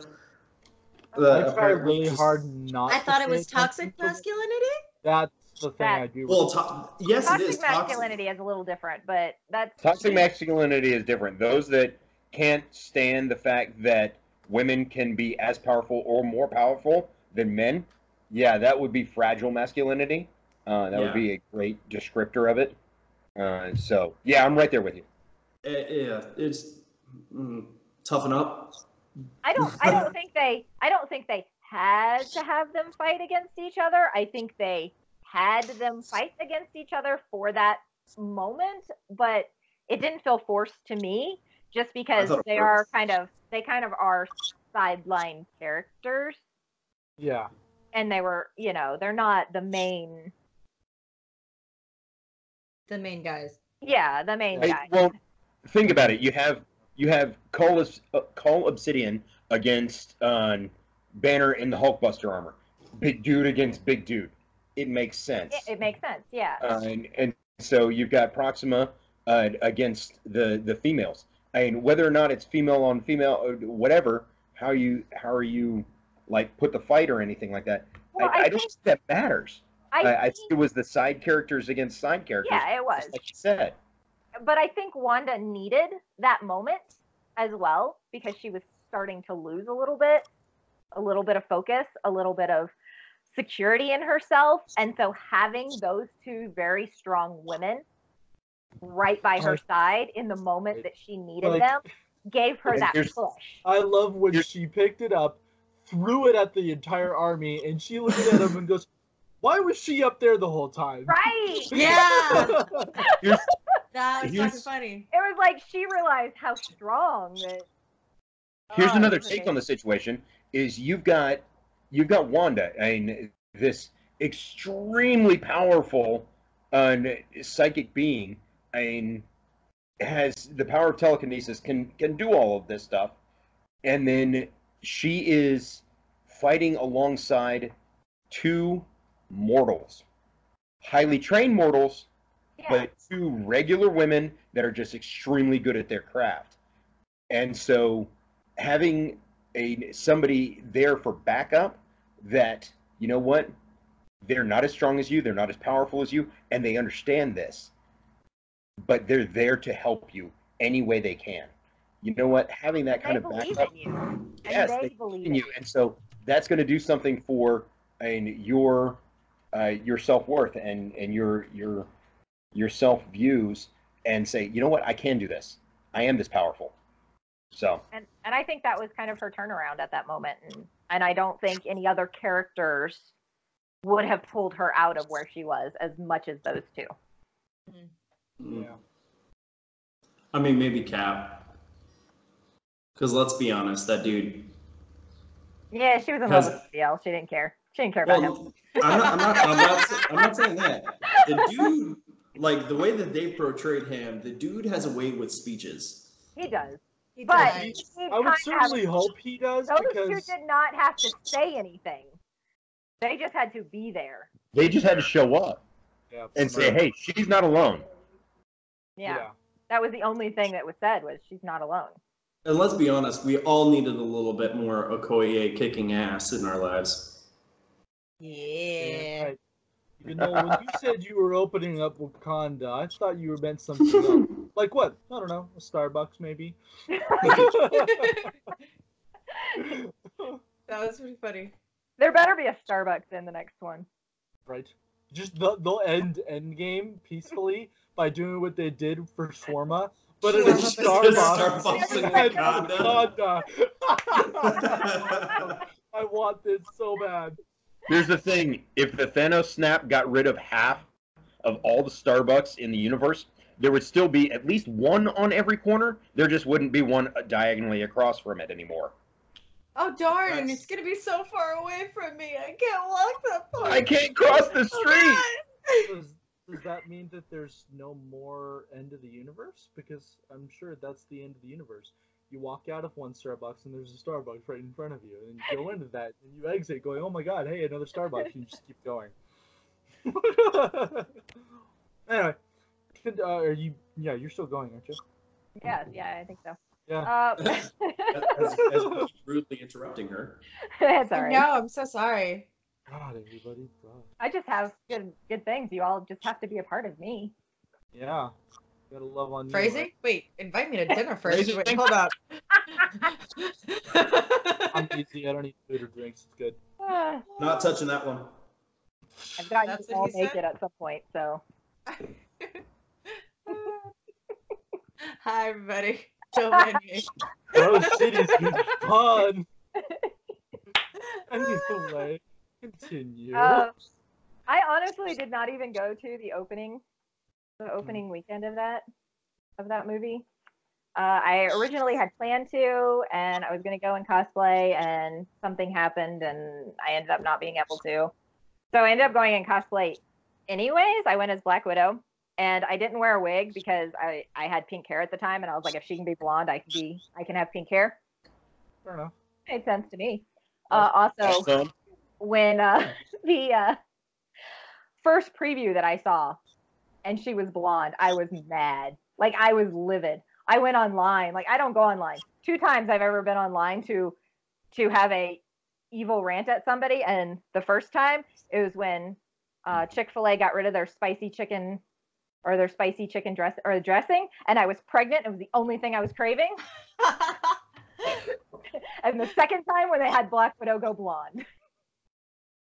I try really hard not. I thought it was toxic masculinity. That's the thing I do. Well, yes, toxic it is. Masculinity is a little different, but that's toxic masculinity is different. Those that can't stand the fact that women can be as powerful or more powerful than men Yeah, that would be fragile masculinity. That would Yeah. be a great descriptor of it. So yeah, I'm right there with you. Yeah, it's toughen up. I don't think they had to have them fight against each other. I think they had them fight against each other for that moment, but it didn't feel forced to me just because thought it they worked. are sideline characters, Yeah. and they were, they're not the main. The main guys. Yeah, the main guy. Well, think about it. You have Call Obsidian against Banner in the Hulkbuster armor. Big dude against big dude. It makes sense. It makes sense, yeah. And so you've got Proxima against the females. I mean, whether or not it's female on female, or whatever, how are you like put the fight or anything like that? Well, I don't think that matters. I think think it was the side characters against side characters. Yeah, it was. Just like you said. But I think Wanda needed that moment as well because she was starting to lose a little bit of focus, a little bit of security in herself. And so having those two very strong women right by her side in the moment that she needed them gave her that push. I love when she picked it up, threw it at the entire army, and she looked at him and goes, "Why was she up there the whole time?" Right. Yeah. That was fucking funny. It was like she realized how strong that. Here's another take on the situation: is you've got Wanda, and this extremely powerful psychic being, and has the power of telekinesis, can do all of this stuff, and then she is fighting alongside two mortals, highly trained mortals, but two regular women that are just extremely good at their craft. And so having somebody there for backup that, you know what, they're not as strong as you, they're not as powerful as you, and they understand this, but they're there to help you any way they can. You know what, having that kind of backup, yes, they believe in you. And so that's going to do something for your self-worth and your self-views, and say, you know what, I can do this. I am this powerful. So. And I think that was kind of her turnaround at that moment, and I don't think any other characters would have pulled her out of where she was as much as those two. Yeah. I mean, maybe Cap. Because let's be honest, that dude. Yeah, she was in love with somebody else. She didn't care. She didn't care about him. I'm not saying that. The dude, like the way that they portrayed him, the dude has a way with speeches. He does. He But does. I would certainly hope he does, those because two did not have to say anything. They just had to be there. They just had to show up and say, hey, she's not alone. Yeah. That was the only thing that was said, was she's not alone. And let's be honest, we all needed a little bit more Okoye kicking ass in our lives. Yeah. Right. You know, when you said you were opening up Wakanda, I thought you meant something else. Like what? I don't know. A Starbucks, maybe? That was pretty funny. There better be a Starbucks in the next one. Right. Just they'll end Endgame peacefully by doing what they did for Shawarma, but at a Starbucks in and Wakanda. Wakanda. I want this so bad. Here's the thing: if the Thanos snap got rid of half of all the Starbucks in the universe, there would still be at least one on every corner. There just wouldn't be one diagonally across from it anymore. Oh darn! It's gonna be so far away from me. I can't walk that far. I can't cross the street. Does that mean that there's no more end of the universe? Because I'm sure that's the end of the universe. You walk out of one Starbucks and there's a Starbucks right in front of you, and you go into that and you exit going, "Oh my God, hey, another Starbucks!" And you just keep going. Anyway, are you? Yeah, you're still going, aren't you? Yeah, I think so. Yeah. As rudely interrupting her. It's all right. No, I'm so sorry. God, everybody. God. I just have good things. You all just have to be a part of me. Yeah. Gotta love on you. Phrasing? Wait, invite me to dinner first. Phrasing? Wait, hold up. I'm easy. I don't need food or drinks. It's good. Not touching that one. I've gotten That's what all he said? naked at some point, so. Hi, everybody. Dolphin. Bro, city's been fun. Anyway, continue. I honestly did not even go to the opening weekend of that movie. I originally had planned to, and I was going to go in cosplay, and something happened, and I ended up not being able to. So I ended up going in cosplay anyways. I went as Black Widow, and I didn't wear a wig because I had pink hair at the time, and I was like, if she can be blonde, I can have pink hair. Fair enough. Made sense to me. Also, when the first preview that I saw, and she was blonde, I was mad. Like, I was livid. I went online. Like, I don't go online. 2 times I've ever been online to have a evil rant at somebody, and the first time it was when Chick-fil-A got rid of their spicy chicken dressing, and I was pregnant. It was the only thing I was craving. And the second time when they had Black Widow go blonde.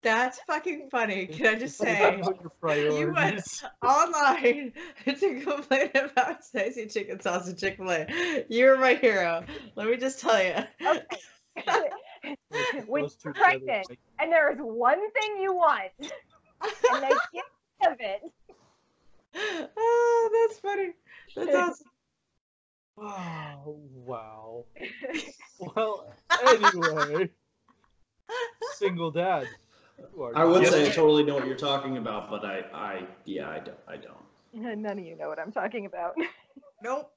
That's fucking funny. Can I just say, What your you went priorities? online to complain about spicy chicken sauce at Chick-fil-A. You're my hero. Let me just tell you. Okay. When Those two you're pregnant, together, and there is one thing you want, and they get rid of it. Oh, that's funny. That's awesome. Oh, wow. Well, anyway, single dad. You are I would not- say I totally know what you're talking about, but I don't. None of you know what I'm talking about. Nope.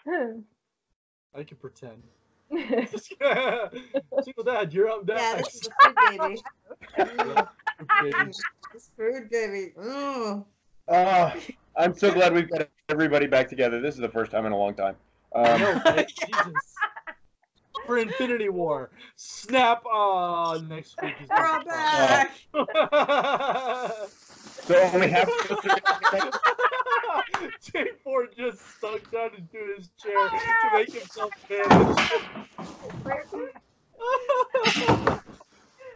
I can pretend. Single dad, you're up Yeah, next. this is a food baby. Baby. This food baby. Mm. I'm so glad we've got everybody back together. This is the first time in a long time. No, right? Jesus. For Infinity War. Snap on next week is We're all back. So only half. J4 just sunk down into his chair to make himself vanish.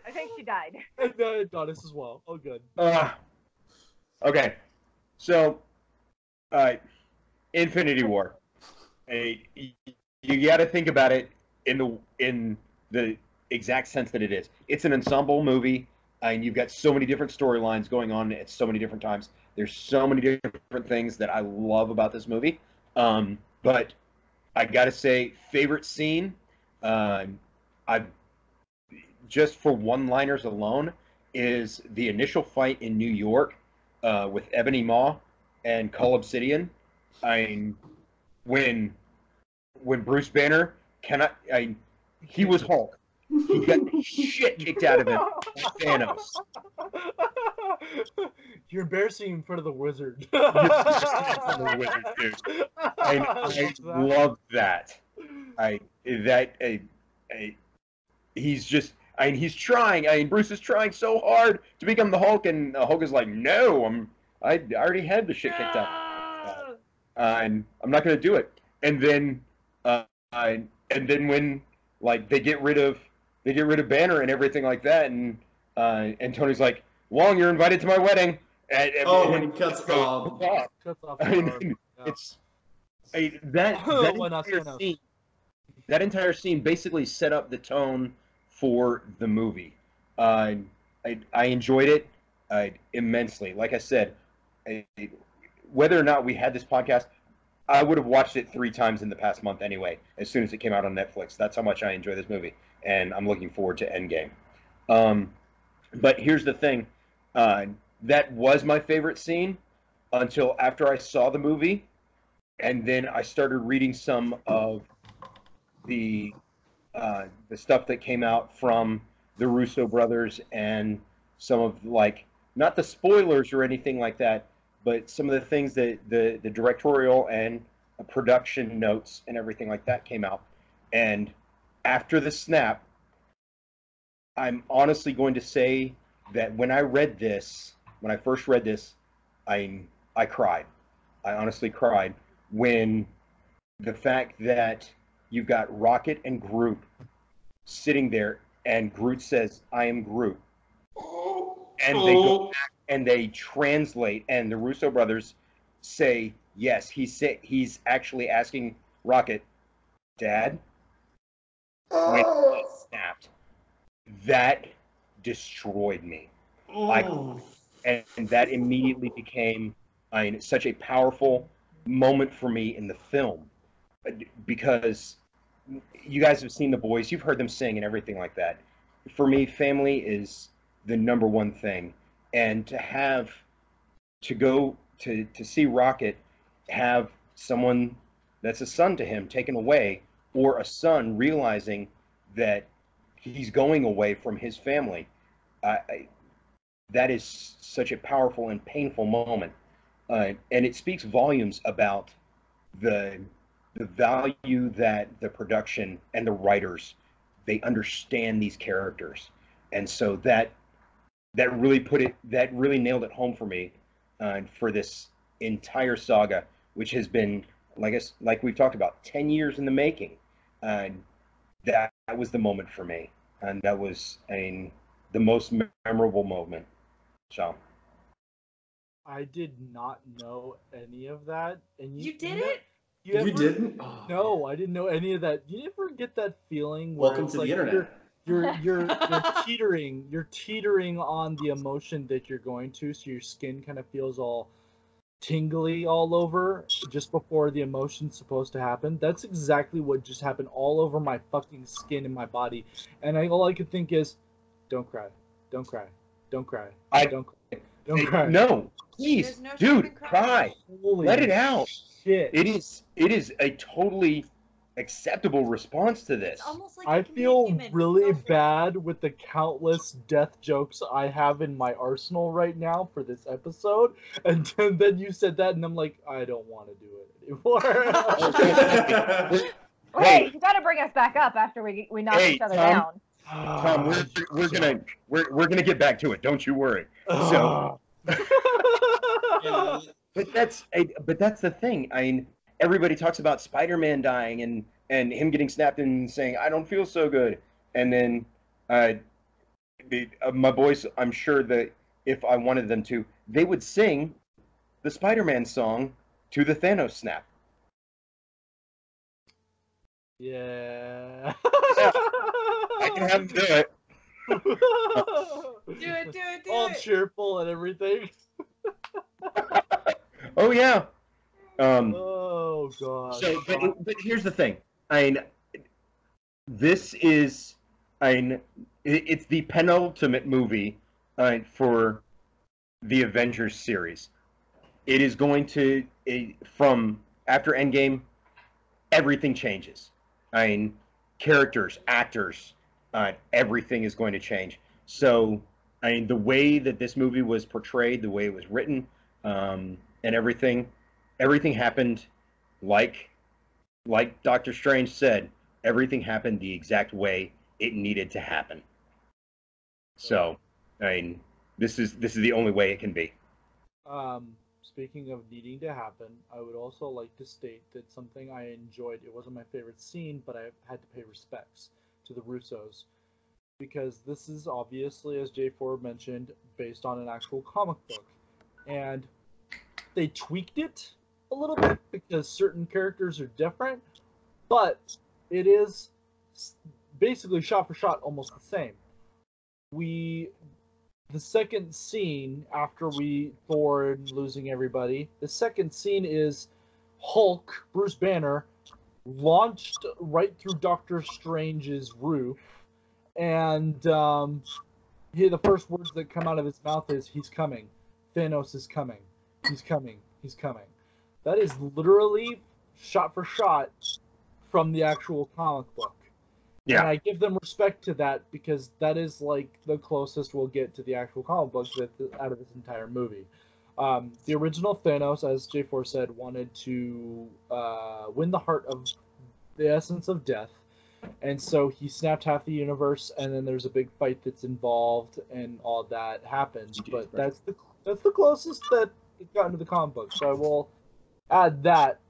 I think she died. And Donis as well. Oh, good. Okay, so, Infinity War. You got to think about it in the exact sense that it is. It's an ensemble movie, and you've got so many different storylines going on at so many different times. There's so many different things that I love about this movie. But I got to say, favorite scene, just for one-liners alone, is the initial fight in New York with Ebony Maw and Cull Obsidian. When Bruce Banner he was Hulk. He got shit kicked out of him by Thanos. You're embarrassing in front of the wizard. I love that. He's just. He's trying. Bruce is trying so hard to become the Hulk, and Hulk is like, "No, I already had the shit kicked out, and I'm not going to do it." And then when they get rid of Banner and everything like that, and Tony's like, "Wong, you're invited to my wedding." When he cuts off. Cuts off it's that entire scene basically set up the tone for the movie. I enjoyed it immensely. Like I said, whether or not we had this podcast, I would have watched it 3 times in the past month anyway, as soon as it came out on Netflix. That's how much I enjoy this movie, and I'm looking forward to Endgame. But here's the thing. That was my favorite scene until after I saw the movie, and then I started reading some of the stuff that came out from the Russo brothers and some of, not the spoilers or anything like that, but some of the things that the directorial and production notes and everything like that came out. And after the snap, I'm honestly going to say that when I first read this, I cried. I honestly cried when the fact that you've got Rocket and Groot sitting there and Groot says, "I am Groot," and they Oh. go back and they translate, and the Russo brothers say, "Yes, he's actually asking Rocket, Dad." When he snapped, that destroyed me. And that immediately became such a powerful moment for me in the film, because you guys have seen The Boys, you've heard them sing and everything like that. For me, family is the number one thing, and to go to see Rocket have someone that's a son to him taken away, or a son realizing that he's going away from his family, that is such a powerful and painful moment, and it speaks volumes about the value that the production and the writers, they understand these characters, and so that really nailed it home for me, for this entire saga, which has been, like we've talked about, 10 years in the making. That was the moment for me, and that was, the most memorable moment. So I did not know any of that, and You did it? You didn't? Oh, No, I didn't know any of that. You ever get that feeling where Welcome it's to the like internet. you're teetering on the emotion that you're going to, so your skin kind of feels all tingly all over just before the emotion's supposed to happen. That's exactly what just happened all over my fucking skin and my body, and all I could think is, don't cry, don't cry, don't cry, don't cry, don't cry. No, please, There's no shame in dude, crying. cry. Holy Let it out. shit. It is a totally acceptable response to this. It's almost like I a feel community man. really Feel for it. bad with the countless death jokes I have in my arsenal right now for this episode, and then you said that, and I'm like, I don't want to do it anymore. Wait, you got to bring us back up after we knock Hey, each other Tom. down. Tom, we're gonna get back to it. Don't you worry. So, but that's the thing. Everybody talks about Spider-Man dying and him getting snapped and saying, "I don't feel so good," and then my boys, I'm sure that if I wanted them to, they would sing the Spider-Man song to the Thanos snap. Yeah. I can have them do it. Do it, do it, do All it. cheerful and everything. Oh yeah. Oh god. So, but here's the thing. This is, it's the penultimate movie, for the Avengers series. It is going to, from after Endgame, everything changes. Characters, actors, everything is going to change. So, the way that this movie was portrayed, the way it was written, and everything happened like Doctor Strange said. Everything happened the exact way it needed to happen. So, this is the only way it can be. Speaking of needing to happen, I would also like to state that something I enjoyed. It wasn't my favorite scene, but I had to pay respects to the Russos, because this is obviously, as J4 mentioned, based on an actual comic book, and they tweaked it a little bit because certain characters are different, but it is basically shot for shot almost the same. The second scene after Thor losing everybody, the second scene is Hulk, Bruce Banner, launched right through Doctor Strange's roof, and the first words that come out of his mouth is, "He's coming. Thanos is coming. He's coming. He's coming." That is literally shot for shot from the actual comic book. Yeah. And I give them respect to that, because that is like the closest we'll get to the actual comic book out of this entire movie. The original Thanos, as J4 said, wanted to win the heart of the essence of death, and so he snapped half the universe, and then there's a big fight that's involved, and all that happens. But that's the closest that it got into the comic book. So I will add that.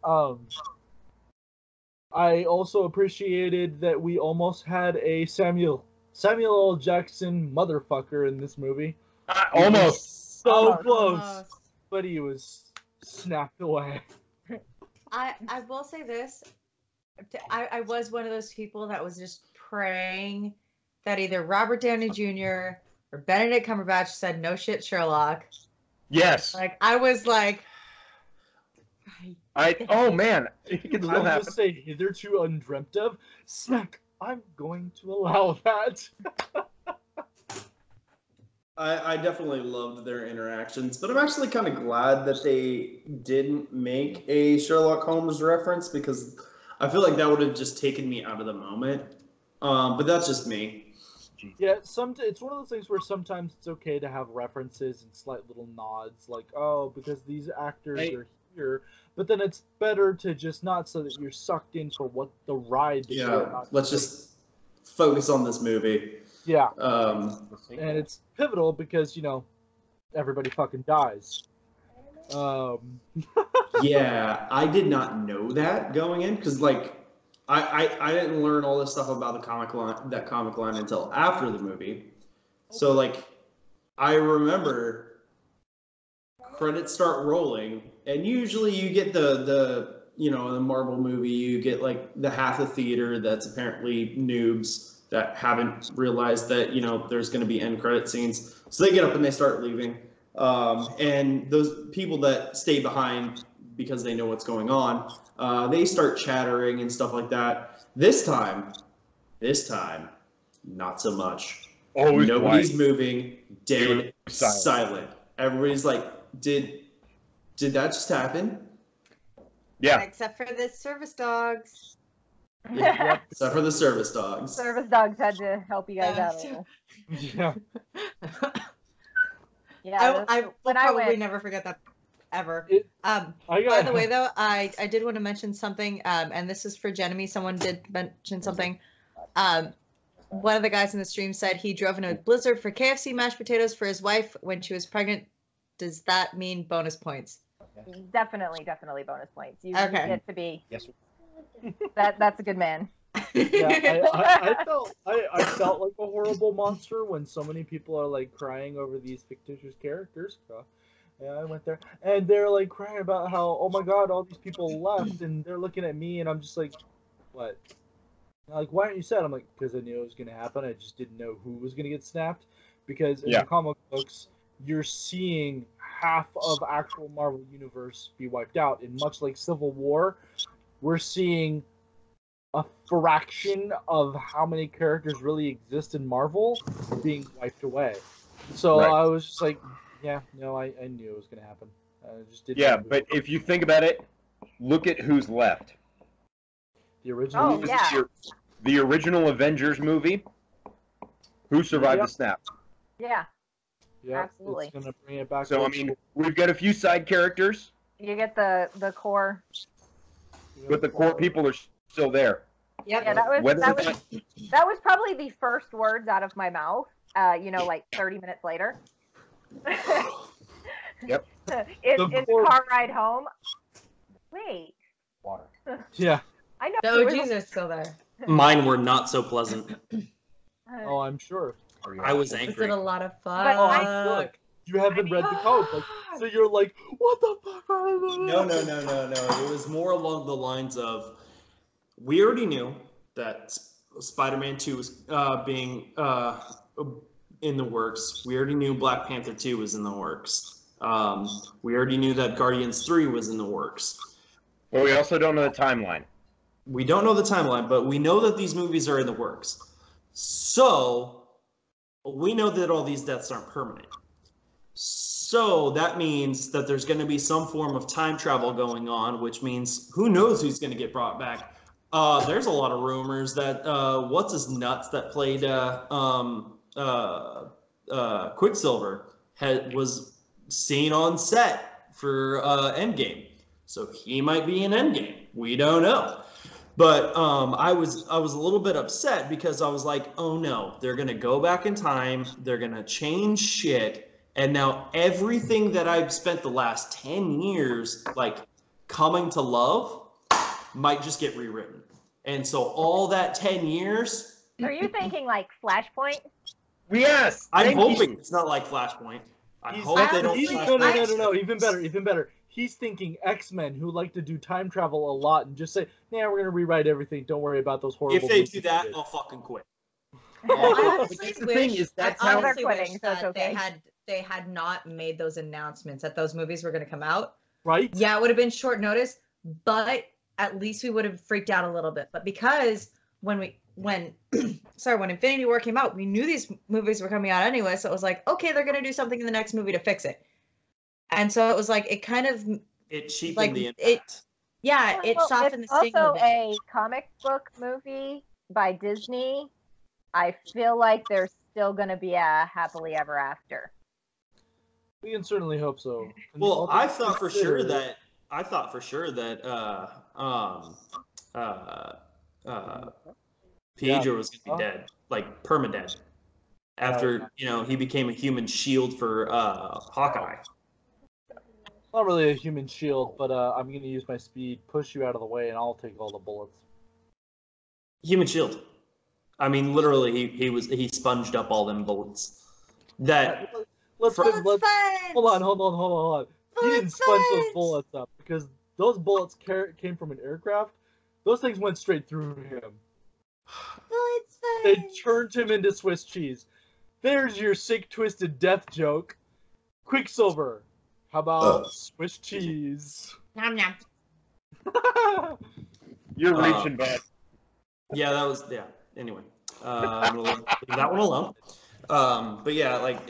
I also appreciated that we almost had a Samuel Samuel L. Jackson, motherfucker, in this movie. Almost. So Almost. close, but he was snapped away. I will say this. I was one of those people that was just praying that either Robert Downey Jr. or Benedict Cumberbatch said no shit Sherlock. Yes. Like I was like, Oh man, it can still I happen. just say hitherto undreamt of. Smack. I'm going to allow that. I definitely loved their interactions, but I'm actually kind of glad that they didn't make a Sherlock Holmes reference because I feel like that would have just taken me out of the moment. But that's just me. Yeah, it's one of those things where sometimes it's okay to have references and slight little nods, like, oh, because these actors are here. But then it's better to just not, so that you're sucked in for what the ride. Yeah, let's just focus on this movie. Yeah. Um, And it's pivotal because, everybody fucking dies. Yeah, I did not know that going in because, like, I didn't learn all this stuff about the comic line until after the movie. So, like, I remember credits start rolling, and usually you get the in the Marvel movie, you get like the half the theater that's apparently noobs that haven't realized that there's going to be end credit scenes, so they get up and they start leaving. And those people that stay behind because they know what's going on, they start chattering and stuff like that. This time, not so much. Always Nobody's quiet. moving, dead, Silent. silent. Everybody's like, did that just happen? Yeah. except for the service dogs. Yep. Except for the service dogs. Service dogs had to help you guys out a little. Yeah. Yeah, I will when I probably went, never forget that ever. I By got, the way, though, I did want to mention something, and this is for Jenemy. Someone did mention something. One of the guys in the stream said he drove in a blizzard for KFC mashed potatoes for his wife when she was pregnant. Does that mean bonus points? definitely bonus points. You Okay. get to be Yes. that's a good man. yeah, I felt like a horrible monster when so many people are like crying over these fictitious characters. Yeah, I went there, and they're like crying about how, oh my god, all these people left, and they're looking at me, and I'm just like, what? And like, why aren't you sad? I'm like, because I knew it was gonna happen. I just didn't know who was gonna get snapped, because in the comic books, you're seeing half of actual Marvel Universe be wiped out, and much like Civil War, we're seeing a fraction of how many characters really exist in Marvel being wiped away. So Right. I was just like, yeah, no, I knew it was going to happen. I just didn't. Yeah, know. but if you think about it, look at who's left. The original. Oh, yeah. The original Avengers movie. Who survived Yeah. the snap? Yeah, Yeah, absolutely. It's going to bring it back. So to I mean, we've got a few side characters, you get the core. but the core people are still there. Yep. Yeah, that was Whether that or was that was probably the first words out of my mouth. Like 30 minutes later. Yep. in The the core- car ride home. Wait, Water. Yeah. I know. The OGs are still there. Mine were not so pleasant. Oh, I'm sure. I was Is angry. it a lot of fun? But Look, you haven't read the code, like, so you're like, what the fuck? No. It was more along the lines of, we already knew that Spider-Man 2 was being in the works. We already knew Black Panther 2 was in the works. We already knew that Guardians 3 was in the works. But we also don't know the timeline. We don't know the timeline, but we know that these movies are in the works. So, we know that all these deaths aren't permanent. So, that means that there's going to be some form of time travel going on, which means who knows who's going to get brought back. There's a lot of rumors that what's-his-nuts that played Quicksilver was seen on set for Endgame. So he might be in Endgame. We don't know. But I was a little bit upset because I was like, oh no, they're gonna go back in time, they're gonna change shit, and now everything that I've spent the last 10 years like coming to love might just get rewritten. And so all that 10 years Are you thinking like Flashpoint? Yes. I'm thank you. hoping it's not like Flashpoint. I He's- hope they don't. Honestly, No. Even better. He's thinking X-Men, who like to do time travel a lot, and just say, "Nah, we're gonna rewrite everything. Don't worry about those horrible." If they movies do we that, did." I'll fucking quit. I honestly That's the wish, thing is that's I how- honestly They're quitting, wish so it's that okay. they had not made those announcements that those movies were going to come out. Right? Yeah, it would have been short notice, but at least we would have freaked out a little bit. But because when Infinity War came out, we knew these movies were coming out anyway, so it was like, okay, they're going to do something in the next movie to fix it. And so it was like, it kind of, It cheapened like, the it- impact. yeah, it Well, softened it's the sting also of it. a comic book movie by Disney. I feel like there's still going to be a happily ever after. We can certainly hope so. And Well, all I things thought for considered- sure that Pietro was gonna be dead, like permadead, after he became a human shield for Hawkeye. Not really a human shield, but I'm gonna use my speed, push you out of the way, and I'll take all the bullets. Human shield. I mean, literally, he sponged up all them bullets. That Let's Bullets hold fun! on. He didn't Bullets sponge those fun! bullets up because those bullets came from an aircraft. Those things went straight through him. Bullets fun! They turned him into Swiss cheese. There's your sick, twisted death joke. Quicksilver. How about Swiss cheese? Nom nom. You're reaching back. yeah, that was Anyway, I'm gonna leave that one alone. But yeah, like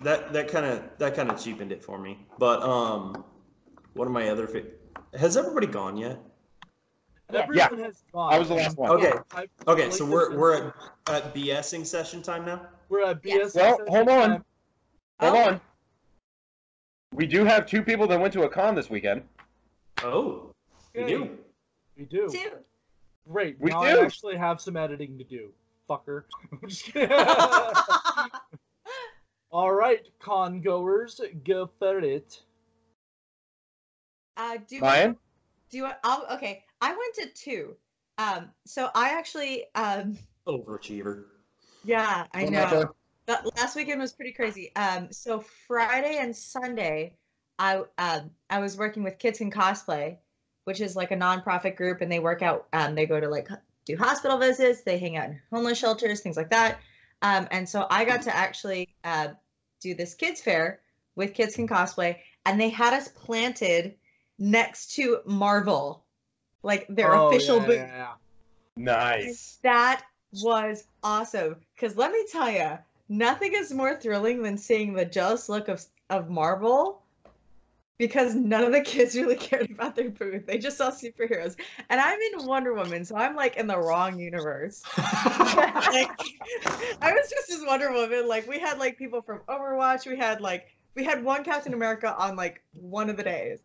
that kind of cheapened it for me. But one of my other has everybody gone yet? Everyone has gone. I was the last one. Okay. I've Okay, so collected- we're at BSing session time now. We're at Yes. BS. Well, hold on. Hold Oh. on. We do have 2 people that went to a con this weekend. Oh, we Okay. do. We do. Two. Great. We now do. I actually have some editing to do. Fucker. I'm just kidding. All right, con goers, go for it. Ryan? Okay, I went to 2. So I actually, Overachiever. yeah, I What know. about That last weekend was pretty crazy. So Friday and Sunday, I was working with Kids Can Cosplay, which is like a nonprofit group, and they work out. They go to like do hospital visits, they hang out in homeless shelters, things like that. And so I got to actually do this kids fair with Kids Can Cosplay, and they had us planted next to Marvel, like their Oh, official yeah, booth. yeah. Nice. That was awesome. Because let me tell you, nothing is more thrilling than seeing the jealous look of Marvel. Because none of the kids really cared about their booth. They just saw superheroes. And I'm in Wonder Woman, so I'm like in the wrong universe. Like, I was just as Wonder Woman. Like, we had like people from Overwatch. We had one Captain America on like one of the days.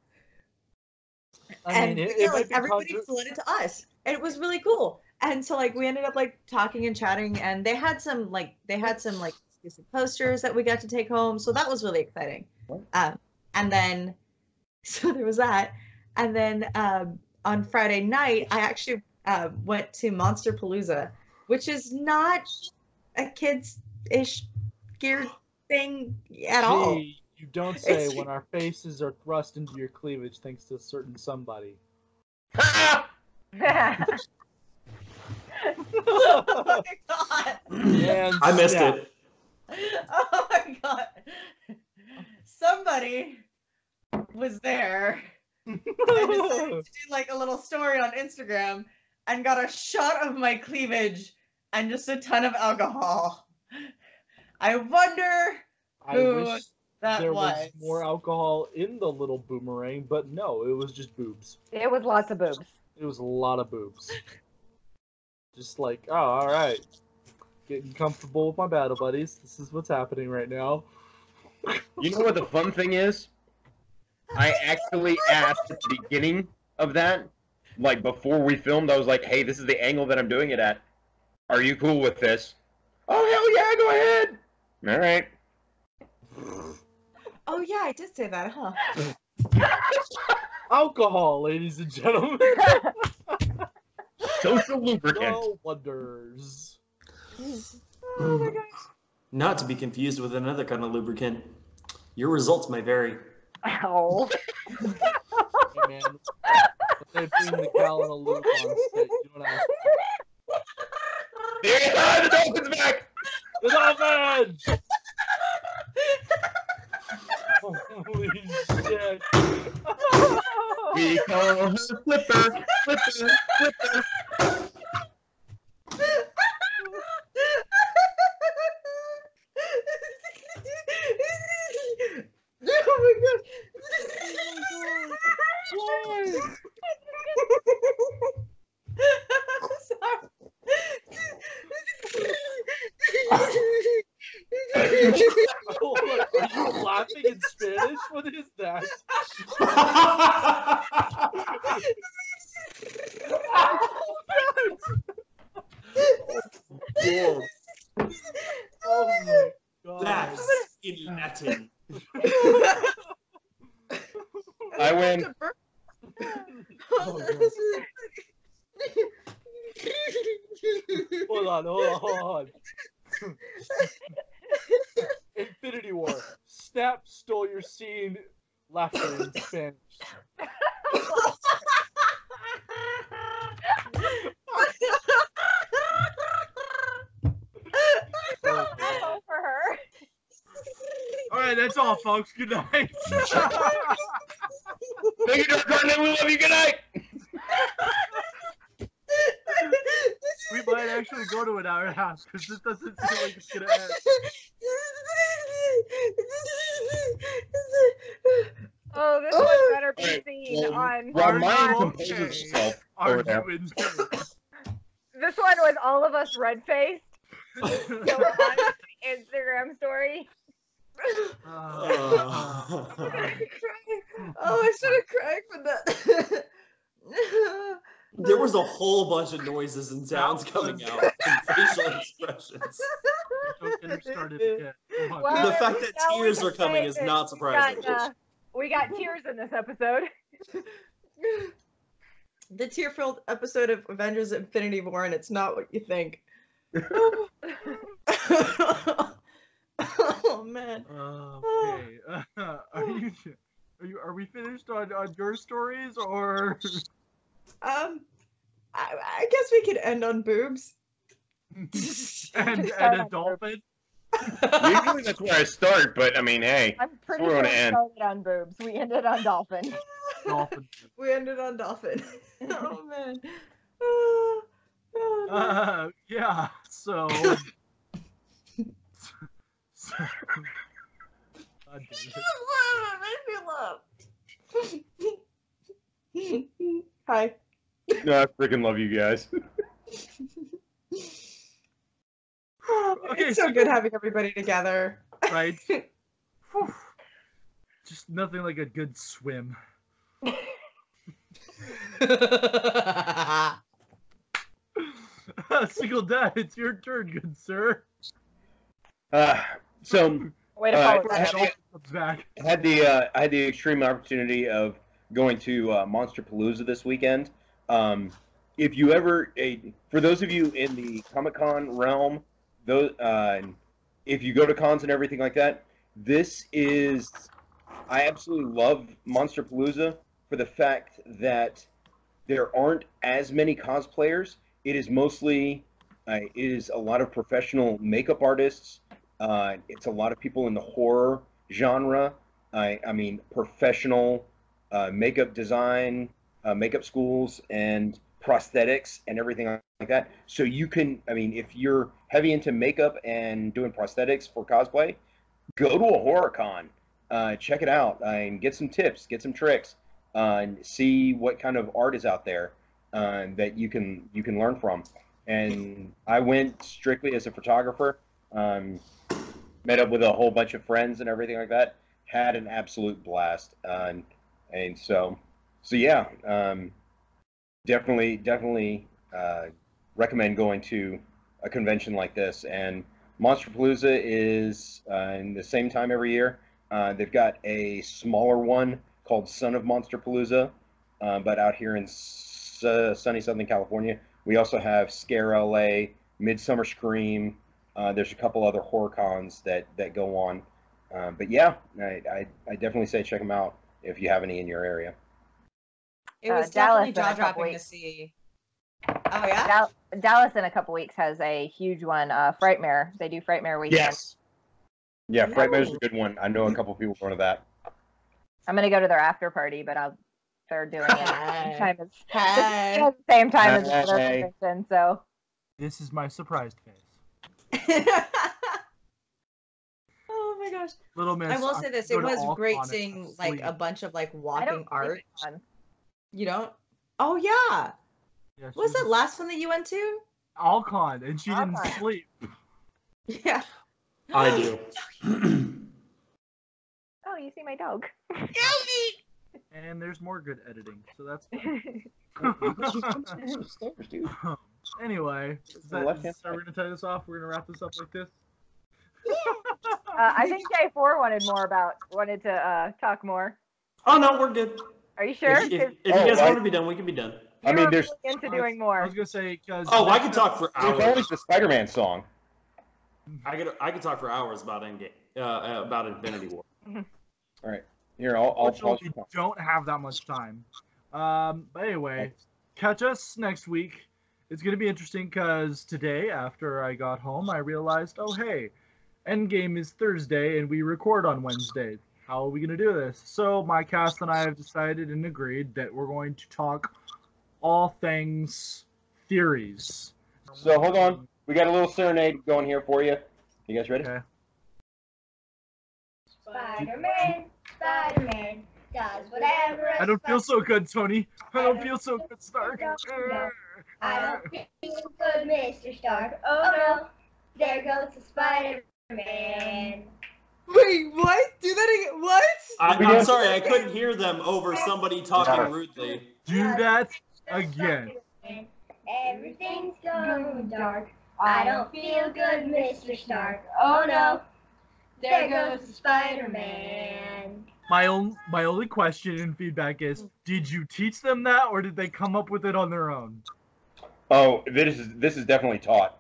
I mean, And it yeah, might like be everybody flooded to us, and it was really cool. And so like we ended up like talking and chatting, and they had some exclusive posters that we got to take home, so that was really exciting. And then so there was that, and then on Friday night I actually went to Monster Palooza, which is not a kids-ish gear thing at all. Gee, you don't say It's- when our faces are thrust into your cleavage thanks to a certain somebody. Oh my god. And I missed snap. it. Oh my god. Somebody was there and decided to do like a little story on Instagram and got a shot of my cleavage and just a ton of alcohol. I wonder I who wish that there was was. more alcohol in the little boomerang, but no, it was just boobs. It was lots of boobs. It was a lot of boobs. Just like, oh, all right, getting comfortable with my battle buddies. This is what's happening right now. You know what the fun thing is? I actually asked at the beginning of that, like before we filmed, I was like, hey, this is the angle that I'm doing it at. Are you cool with this? Oh, hell yeah, go ahead. All right. Oh yeah, I did say that, huh? Alcohol, ladies and gentlemen. Social lubricant. No wonders. Oh my gosh. Not to be confused with another kind of lubricant. Your results may vary. Ow. Hey, man, they bring the gallon of lube on set. You know what I'm Yeah, the Dolphin's back! The Dolphins! Holy shit. We call her Flipper, Flipper, Flipper. Oh my god. Why? Oh, are you laughing in Spanish? What is that? Yeah, Oh my god. that's in Latin. I win. Oh, God. Hold on. Infinity War. Snap stole your scene. Laughter in Spanish. Oh, for her. All right, that's all, folks. Good night. Thank you, Dark Continent. We love you. Good night. We might actually go to an hour and a half because this doesn't seem like it's gonna end. Oh, this one better be Alright, seen well, on. While Are Maya you composes okay? herself Are over there. you in pain? This one was all of us red faced. So on Instagram story. I'm crying. Oh, I started crying for that. There was a whole bunch of noises and sounds coming out and facial expressions. Don't get her started again. Come on. Well, The fact that now we tears can are coming say is that not surprising. We got tears in this episode. The tear-filled episode of Avengers Infinity War, and it's not what you think. Oh man. Okay. Are we finished on your stories or? I guess we could end on boobs. and a dolphin? Usually that's where I start, but I mean, hey, I'm pretty we're sure we gonna end. started on boobs. We ended on dolphin. Dolphin. We ended on dolphin. Oh man. Oh, no. Yeah. So. God damn it. Hi. No, I freaking love you guys. Okay, It's so good having everybody together. Right. Just nothing like a good swim. Single dad, it's your turn, good sir. So Way to Uh, follow I that. had- Dolphin comes back. I had the extreme opportunity of going to Monster Palooza this weekend. If you ever, for those of you in the Comic-Con realm, those if you go to cons and everything like that, this is, I absolutely love Monster Palooza for the fact that there aren't as many cosplayers. It is mostly, it is a lot of professional makeup artists. It's a lot of people in the horror genre. I mean, professional makeup design, makeup schools, and prosthetics and everything like that. So you can, I mean, if you're heavy into makeup and doing prosthetics for cosplay, go to a horror con. Check it out and get some tips, get some tricks, and see what kind of art is out there that you can learn from. And I went strictly as a photographer. Met up with a whole bunch of friends and everything like that. Had an absolute blast. And so yeah, definitely recommend going to a convention like this. And Monsterpalooza is in the same time every year. They've got a smaller one called Son of Monsterpalooza, but out here in sunny Southern California. We also have Scare LA, Midsummer Scream. There's a couple other horror cons that go on. But yeah, I definitely say check them out if you have any in your area. It was Dallas definitely in a couple jaw-dropping to weeks. see. Oh, yeah? Dallas in a couple weeks has a huge one, Frightmare. They do Frightmare weekend. Yes. Yeah, Frightmare's a good one. I know a couple people going to that. I'm gonna go to their after party, but they're doing it at the same time as the other convention. So This is my surprised face. Oh my gosh. Little Miss. I will say this, it was great seeing like sleep. a bunch of like I walking don't art. Fun. You don't? Oh yeah. Yeah, What was she's that last one that you went to? Alcon, and she didn't Alcon. sleep. Yeah. I do. Oh, you see my dog. And there's more good editing, so that's Dude. Anyway, the left-hand are we gonna tie this off? We're gonna wrap this up like this. I think J4 wanted to talk more. Oh no, we're good. Are you sure? If 'Cause you guys want to be done, we can be done. I mean, you were there's really into doing I more. was gonna say because I could talk for there's hours. always the Spider-Man song. I could talk for hours about Endgame, about Infinity War. All right, here I'll pause. Unfortunately, we don't have that much time. But anyway, catch us next week. It's gonna be interesting because today, after I got home, I realized, oh hey, Endgame is Thursday and we record on Wednesday. How are we gonna do this? So my cast and I have decided and agreed that we're going to talk all things theories. So hold on, we got a little serenade going here for you. You guys ready? Okay. Spider-Man, Spider-Man, does whatever a I don't feel so Spider- good, Tony. I don't feel so good, Stark. I don't feel good, Mr. Stark. Oh no, there goes the Spider-Man. Wait, what? Do that again. What? I'm sorry, I couldn't hear them over somebody talking rudely. Do that again. Spider-Man. Everything's going dark. I don't feel good, Mr. Stark. Oh no, there goes the Spider-Man. My only question and feedback is: did you teach them that, or did they come up with it on their own? Oh, this is definitely taught.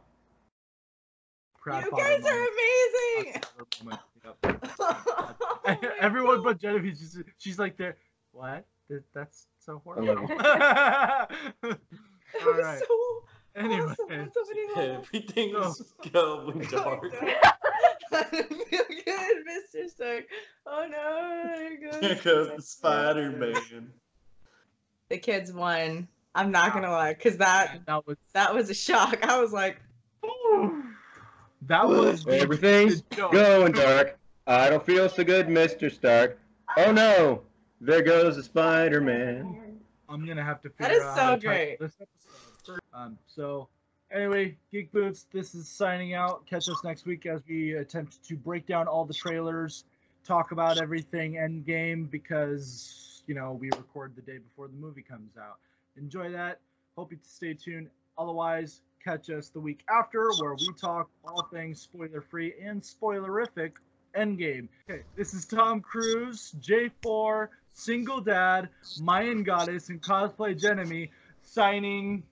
Proud You father guys moment. are amazing. Yep. Oh my Everyone God. but Genevieve, she's like, there. What? That's so I love horrible. It All was right. so Anyway, awesome when somebody laughed. Everything's going dark. I don't feel good, Mr. Stark. Oh no, there Here goes goes the Spider-Man. the kids won. I'm not gonna lie, cause that was a shock. I was like, that was Everything's the joke. going dark. I don't feel so good, Mr. Stark. Oh no, there goes the Spider-Man. I'm gonna have to That figure is out so how to title great. this episode. So anyway, Geek Boots, this is signing out. Catch us next week as we attempt to break down all the trailers, talk about everything Endgame, because we record the day before the movie comes out. Enjoy that. Hope you stay tuned. Otherwise, catch us the week after, where we talk all things spoiler-free and spoilerific Endgame. Okay, this is Tom Cruise, J4, Single Dad, Mayan Goddess, and Cosplay Genemy signing